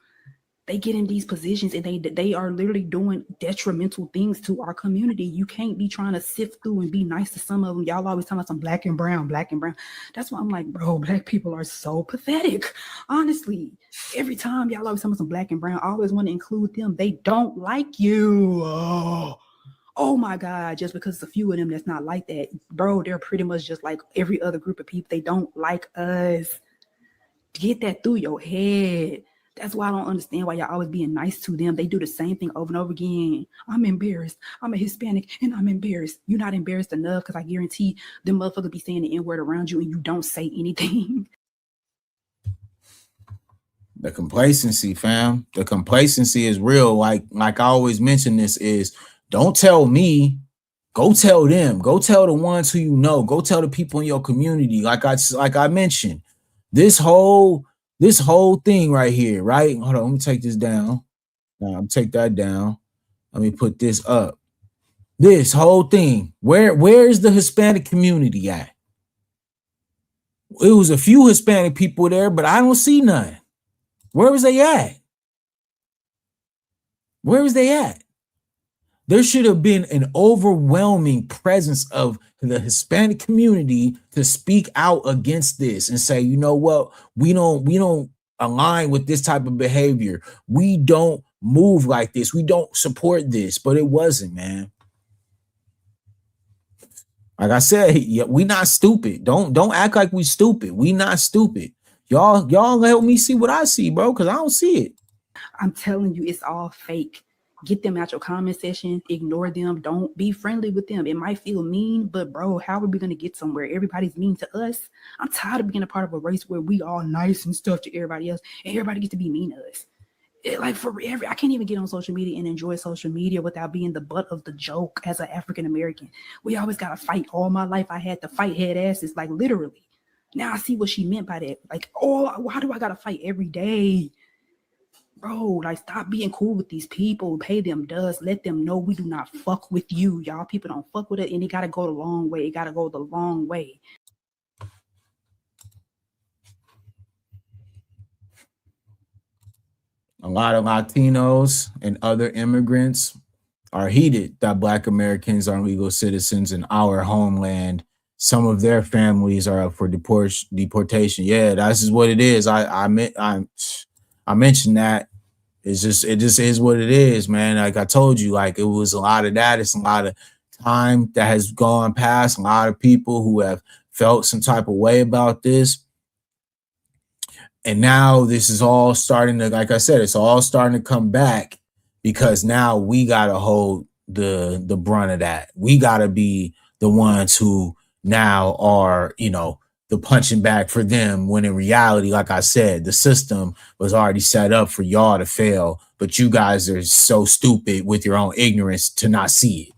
They get in these positions and they are literally doing detrimental things to our community. You can't be trying to sift through and be nice to some of them. Y'all always talking about some black and brown, black and brown. That's why I'm like, bro, black people are so pathetic. Honestly, every time y'all always talking about some black and brown, I always want to include them. They don't like you. Oh my God, just because a few of them that's not like that, bro, they're pretty much just like every other group of people. They don't like us. Get that through your head. That's why I don't understand why y'all always being nice to them. They do the same thing over and over again. I'm embarrassed. I'm a Hispanic and I'm embarrassed. You're not embarrassed enough because I guarantee them motherfuckers be saying the N-word around you and you don't say anything. The complacency, fam. The complacency is real. Like I always mention this is don't tell me. Go tell them. Go tell the ones who you know. Go tell the people in your community. Like I mentioned. This whole thing right here, right? Hold on, let me take this down. Now, take that down. Let me put this up. This whole thing. Where is the Hispanic community at? It was a few Hispanic people there, but I don't see none. Where was they at? Where was they at? There should have been an overwhelming presence of the Hispanic community to speak out against this and say, you know what, we don't align with this type of behavior. We don't move like this. We don't support this. But it wasn't, man. Like I said, we not stupid. Don't act like we stupid. We not stupid. Y'all help me see what I see, bro, because I don't see it. I'm telling you, it's all fake. Get them out your comment section. Ignore them. Don't be friendly with them. It might feel mean, but bro, how are we going to get somewhere? Everybody's mean to us. I'm tired of being a part of a race where we all nice and stuff to everybody else, and everybody gets to be mean to us. I can't even get on social media and enjoy social media without being the butt of the joke as an African American. We always got to fight. All my life, I had to fight head asses, like literally. Now I see what she meant by that. Like, why do I got to fight every day? Bro, like, stop being cool with these people. Pay them dust. Let them know we do not fuck with you. Y'all people don't fuck with it, and it got to go the long way. It got to go the long way. A lot of Latinos and other immigrants are heated that Black Americans are legal citizens in our homeland. Some of their families are up for deportation. Yeah, that's just what it is. I mentioned that. It just is what it is, man. Like I told you, like it was a lot of that. It's a lot of time that has gone past. A lot of people who have felt some type of way about this. And now this is all starting to, like I said, it's all starting to come back because now we got to hold the brunt of that. We got to be the ones who now are, the punching bag for them, when in reality, like I said, the system was already set up for y'all to fail, but you guys are so stupid with your own ignorance to not see it.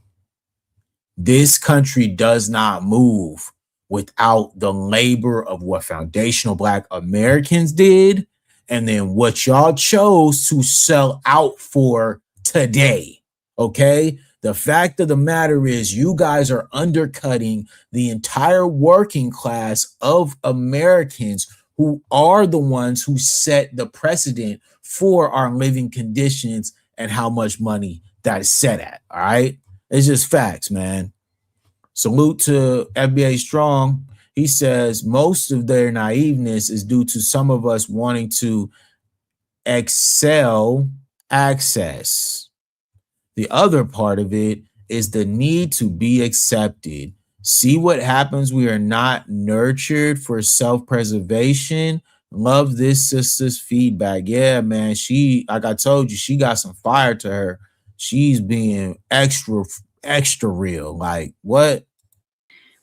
This country does not move without the labor of what foundational Black Americans did and then what y'all chose to sell out for today, okay? The fact of the matter is you guys are undercutting the entire working class of Americans who are the ones who set the precedent for our living conditions and how much money that is set at, all right? It's just facts, man. Salute to FBA Strong. He says most of their naiveness is due to some of us wanting to excel access. The other part of it is the need to be accepted. See what happens. We are not nurtured for self-preservation. Love this sister's feedback. Yeah, man. She, like I told you, she got some fire to her. She's being extra real. Like, what?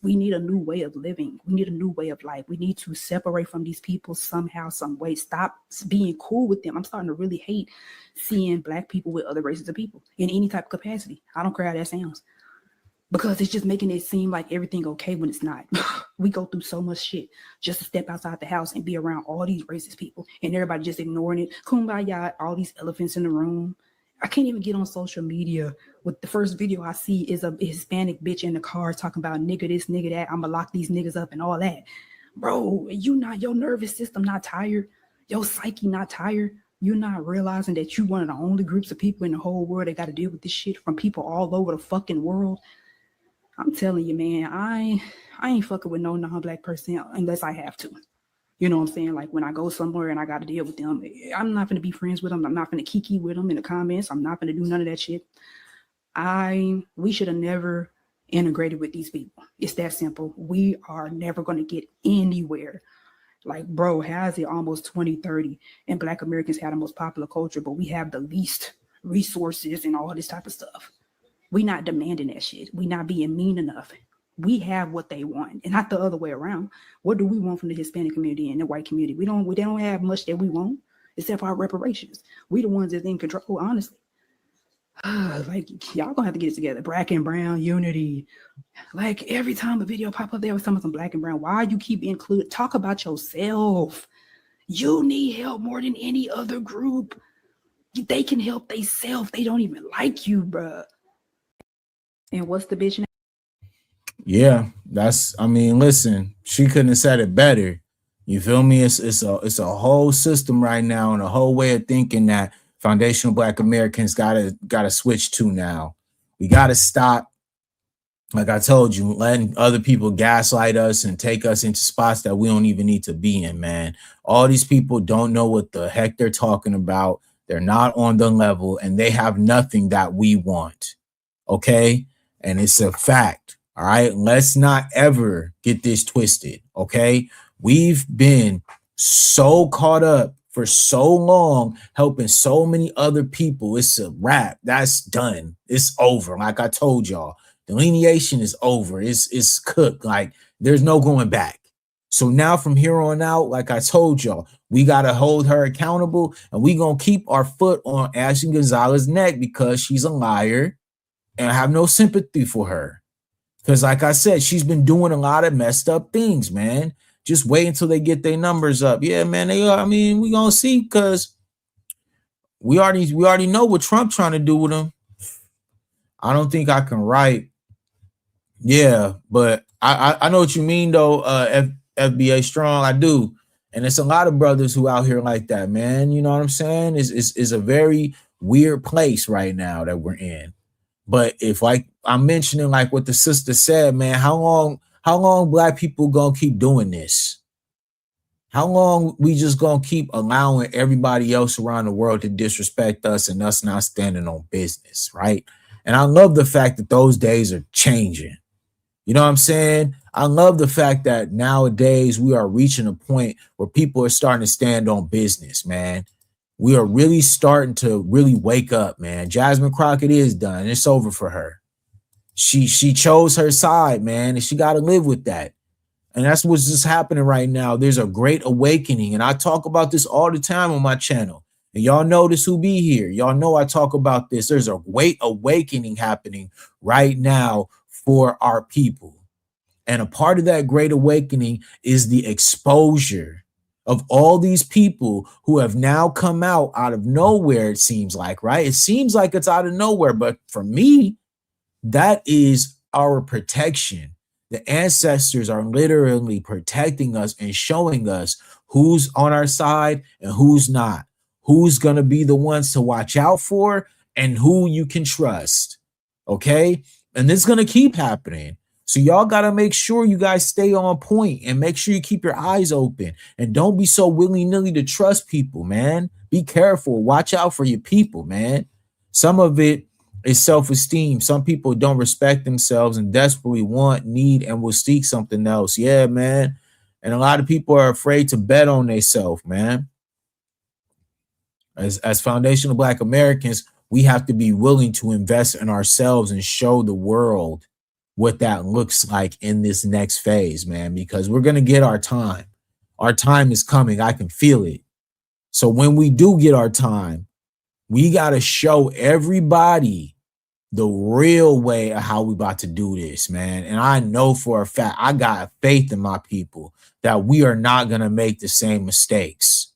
We need a new way of living. We need a new way of life. We need to separate from these people somehow, some way. Stop being cool with them. I'm starting to really hate seeing Black people with other races of people in any type of capacity. I don't care how that sounds, because it's just making it seem like everything okay when it's not. We go through so much shit just to step outside the house and be around all these racist people and everybody just ignoring it. Kumbaya, all these elephants in the room. I can't even get on social media with the first video I see is a Hispanic bitch in the car talking about nigga this, nigga that. I'ma lock these niggas up and all that. Bro, your nervous system not tired. Your psyche not tired. You're not realizing that you one of the only groups of people in the whole world that got to deal with this shit from people all over the fucking world. I'm telling you, man, I ain't fucking with no non-black person unless I have to. You know what I'm saying? Like when I go somewhere and I got to deal with them, I'm not going to be friends with them. I'm not going to kiki with them in the comments. I'm not going to do none of that shit. We should have never integrated with these people. It's that simple. We are never going to get anywhere. Like, bro, how is it almost 2030 and Black Americans have the most popular culture, but we have the least resources and all this type of stuff? We not demanding that shit. We not being mean enough. We have what they want, and not the other way around. What do we want from the Hispanic community and the white community? They don't have much that we want, except for our reparations. We the ones that's in control, honestly. Like, y'all gonna have to get it together. Black and brown unity. Like, every time a video pop up, there was some black and brown. Why you keep including? Talk about yourself. You need help more than any other group. They can help themselves. They don't even like you, bruh. And what's the bitch name? Yeah, listen, she couldn't have said it better. You feel me? It's a whole system right now and a whole way of thinking that foundational Black Americans gotta switch to now. We gotta stop, like I told you, letting other people gaslight us and take us into spots that we don't even need to be in, man. All these people don't know what the heck they're talking about. They're not on the level and they have nothing that we want. Okay? And it's a fact. All right. Let's not ever get this twisted. Okay. We've been so caught up for so long, helping so many other people. It's a wrap. That's done. It's over. Like I told y'all, delineation is over. It's cooked. Like there's no going back. So now from here on out, like I told y'all, we got to hold her accountable and we going to keep our foot on Ashley Gonzalez's neck because she's a liar and I have no sympathy for her. Because like I said, she's been doing a lot of messed up things, man. Just wait until they get their numbers up. Yeah, man, we going to see because we already know what Trump trying to do with them. I don't think I can write. Yeah, but I know what you mean, though, FBA Strong. I do. And it's a lot of brothers who out here like that, man. You know what I'm saying? It's a very weird place right now that we're in. But if like I'm mentioning like what the sister said, man, how long Black people gonna keep doing this? How long we just gonna keep allowing everybody else around the world to disrespect us and us not standing on business, right? And I love the fact that those days are changing. You know what I'm saying? I love the fact that nowadays we are reaching a point where people are starting to stand on business, man. We are really starting to really wake up, man. Jasmine Crockett is done. It's over for her. She chose her side, man, and she got to live with that. And that's what's just happening right now. There's a great awakening, and I talk about this all the time on my channel. And y'all know this who be here. Y'all know I talk about this. There's a great awakening happening right now for our people. And a part of that great awakening is the exposure of all these people who have now come out of nowhere, it seems like, right? It seems like it's out of nowhere, but for me, that is our protection. The ancestors are literally protecting us and showing us who's on our side and who's not, who's going to be the ones to watch out for and who you can trust, okay? And this is going to keep happening. So y'all got to make sure you guys stay on point and make sure you keep your eyes open and don't be so willy-nilly to trust people, man. Be careful. Watch out for your people, man. Some of it is self-esteem. Some people don't respect themselves and desperately want, need, and will seek something else. Yeah, man. And a lot of people are afraid to bet on themselves, man. As foundational Black Americans, we have to be willing to invest in ourselves and show the world what that looks like in this next phase, man, because we're going to get our time. Our time is coming. I can feel it. So when we do get our time, we got to show everybody the real way of how we about to do this, man. And I know for a fact, I got faith in my people that we are not going to make the same mistakes.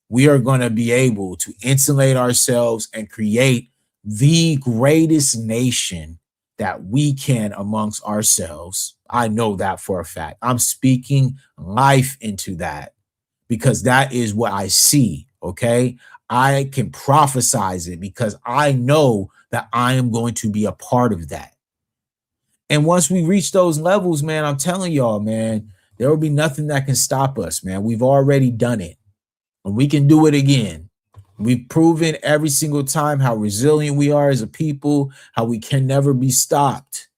We are going to be able to insulate ourselves and create the greatest nation that we can amongst ourselves. I know that for a fact. I'm speaking life into that because that is what I see, okay? I can prophesize it because I know that I am going to be a part of that. And once we reach those levels, man, I'm telling y'all, man, there will be nothing that can stop us, man. We've already done it, and we can do it again. We've proven every single time how resilient we are as a people, how we can never be stopped.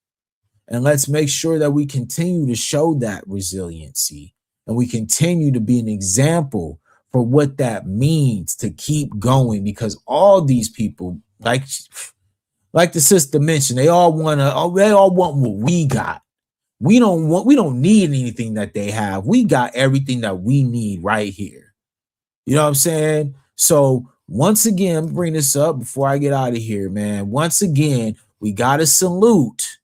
And let's make sure that we continue to show that resiliency, and we continue to be an example for what that means to keep going, because all these people, like the sister mentioned, they all want what we got. We don't need anything that they have. We got everything that we need right here. You know what I'm saying? So once again, bring this up before I get out of here, man. Once again, we got to salute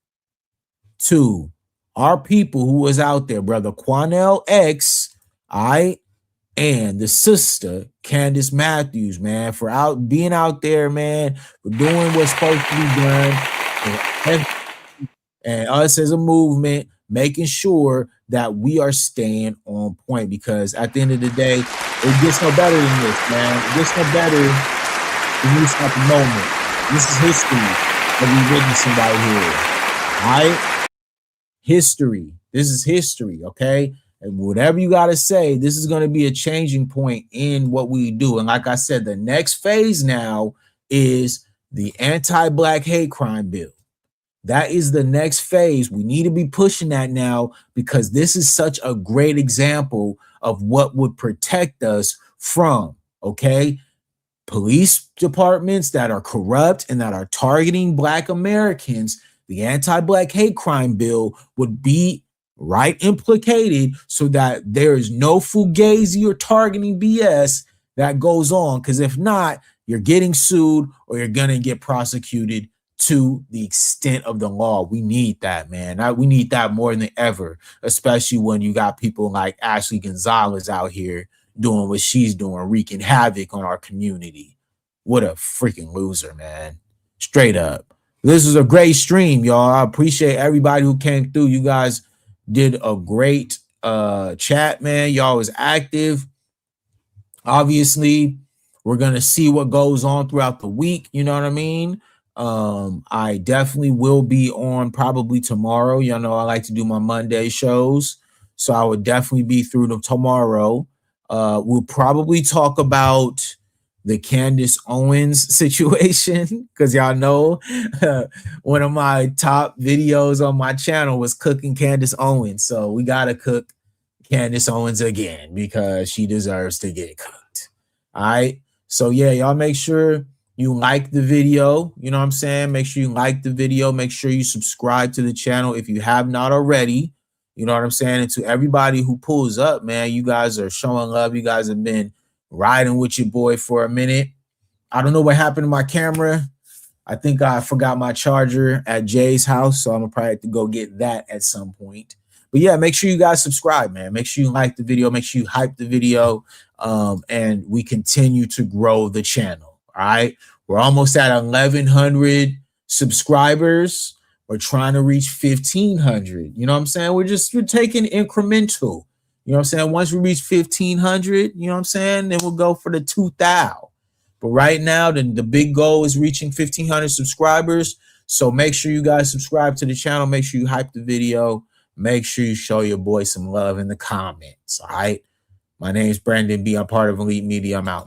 to our people who was out there, brother Quanell X, and the sister Candace Matthews, man, for being out there, man, for doing what's supposed to be done, and us as a movement making sure that we are staying on point, because at the end of the day, it gets no better than this, man. It gets no better than this at the moment. This is history that we're witnessing right here. All right? History. This is history, okay? And whatever you got to say, this is going to be a changing point in what we do. And like I said, the next phase now is the anti-Black hate crime bill. That is the next phase. We need to be pushing that now, because this is such a great example of what would protect us from, okay, police departments that are corrupt and that are targeting Black Americans. The anti-Black hate crime bill would be right implicated so that there is no fugazi or targeting BS that goes on, because if not, you're getting sued or you're going to get prosecuted to the extent of the law. We need that, man. We need that more than ever, especially when you got people like Ashley Gonzalez out here doing what she's doing, wreaking havoc on our community. What a freaking loser, man. Straight up. This is a great stream, y'all. I appreciate everybody who came through. You guys did a great chat, man. Y'all was active. Obviously, we're going to see what goes on throughout the week. You know what I mean? I definitely will be on probably tomorrow. Y'all know I like to do my Monday shows, so I would definitely be through them tomorrow. We'll probably talk about the Candace Owens situation, because y'all know one of my top videos on my channel was cooking Candace Owens. So we got to cook Candace Owens again, because she deserves to get cooked. All right. So yeah, y'all make sure you like the video. You know what I'm saying? Make sure you like the video. Make sure you subscribe to the channel if you have not already. You know what I'm saying? And to everybody who pulls up, man, you guys are showing love. You guys have been riding with your boy for a minute. I don't know what happened to my camera. I think I forgot my charger at Jay's house, so I'm gonna probably have to go get that at some point. But yeah, make sure you guys subscribe, man. Make sure you like the video. Make sure you hype the video, and we continue to grow the channel. All right, we're almost at 1,100 subscribers. We're trying to reach 1,500. You know what I'm saying? We're taking incremental. You know what I'm saying? Once we reach 1,500, you know what I'm saying? Then we'll go for the 2,000. But right now, the big goal is reaching 1,500 subscribers. So make sure you guys subscribe to the channel. Make sure you hype the video. Make sure you show your boy some love in the comments. All right. My name is Brandon B. I'm part of Elite Media. I'm out.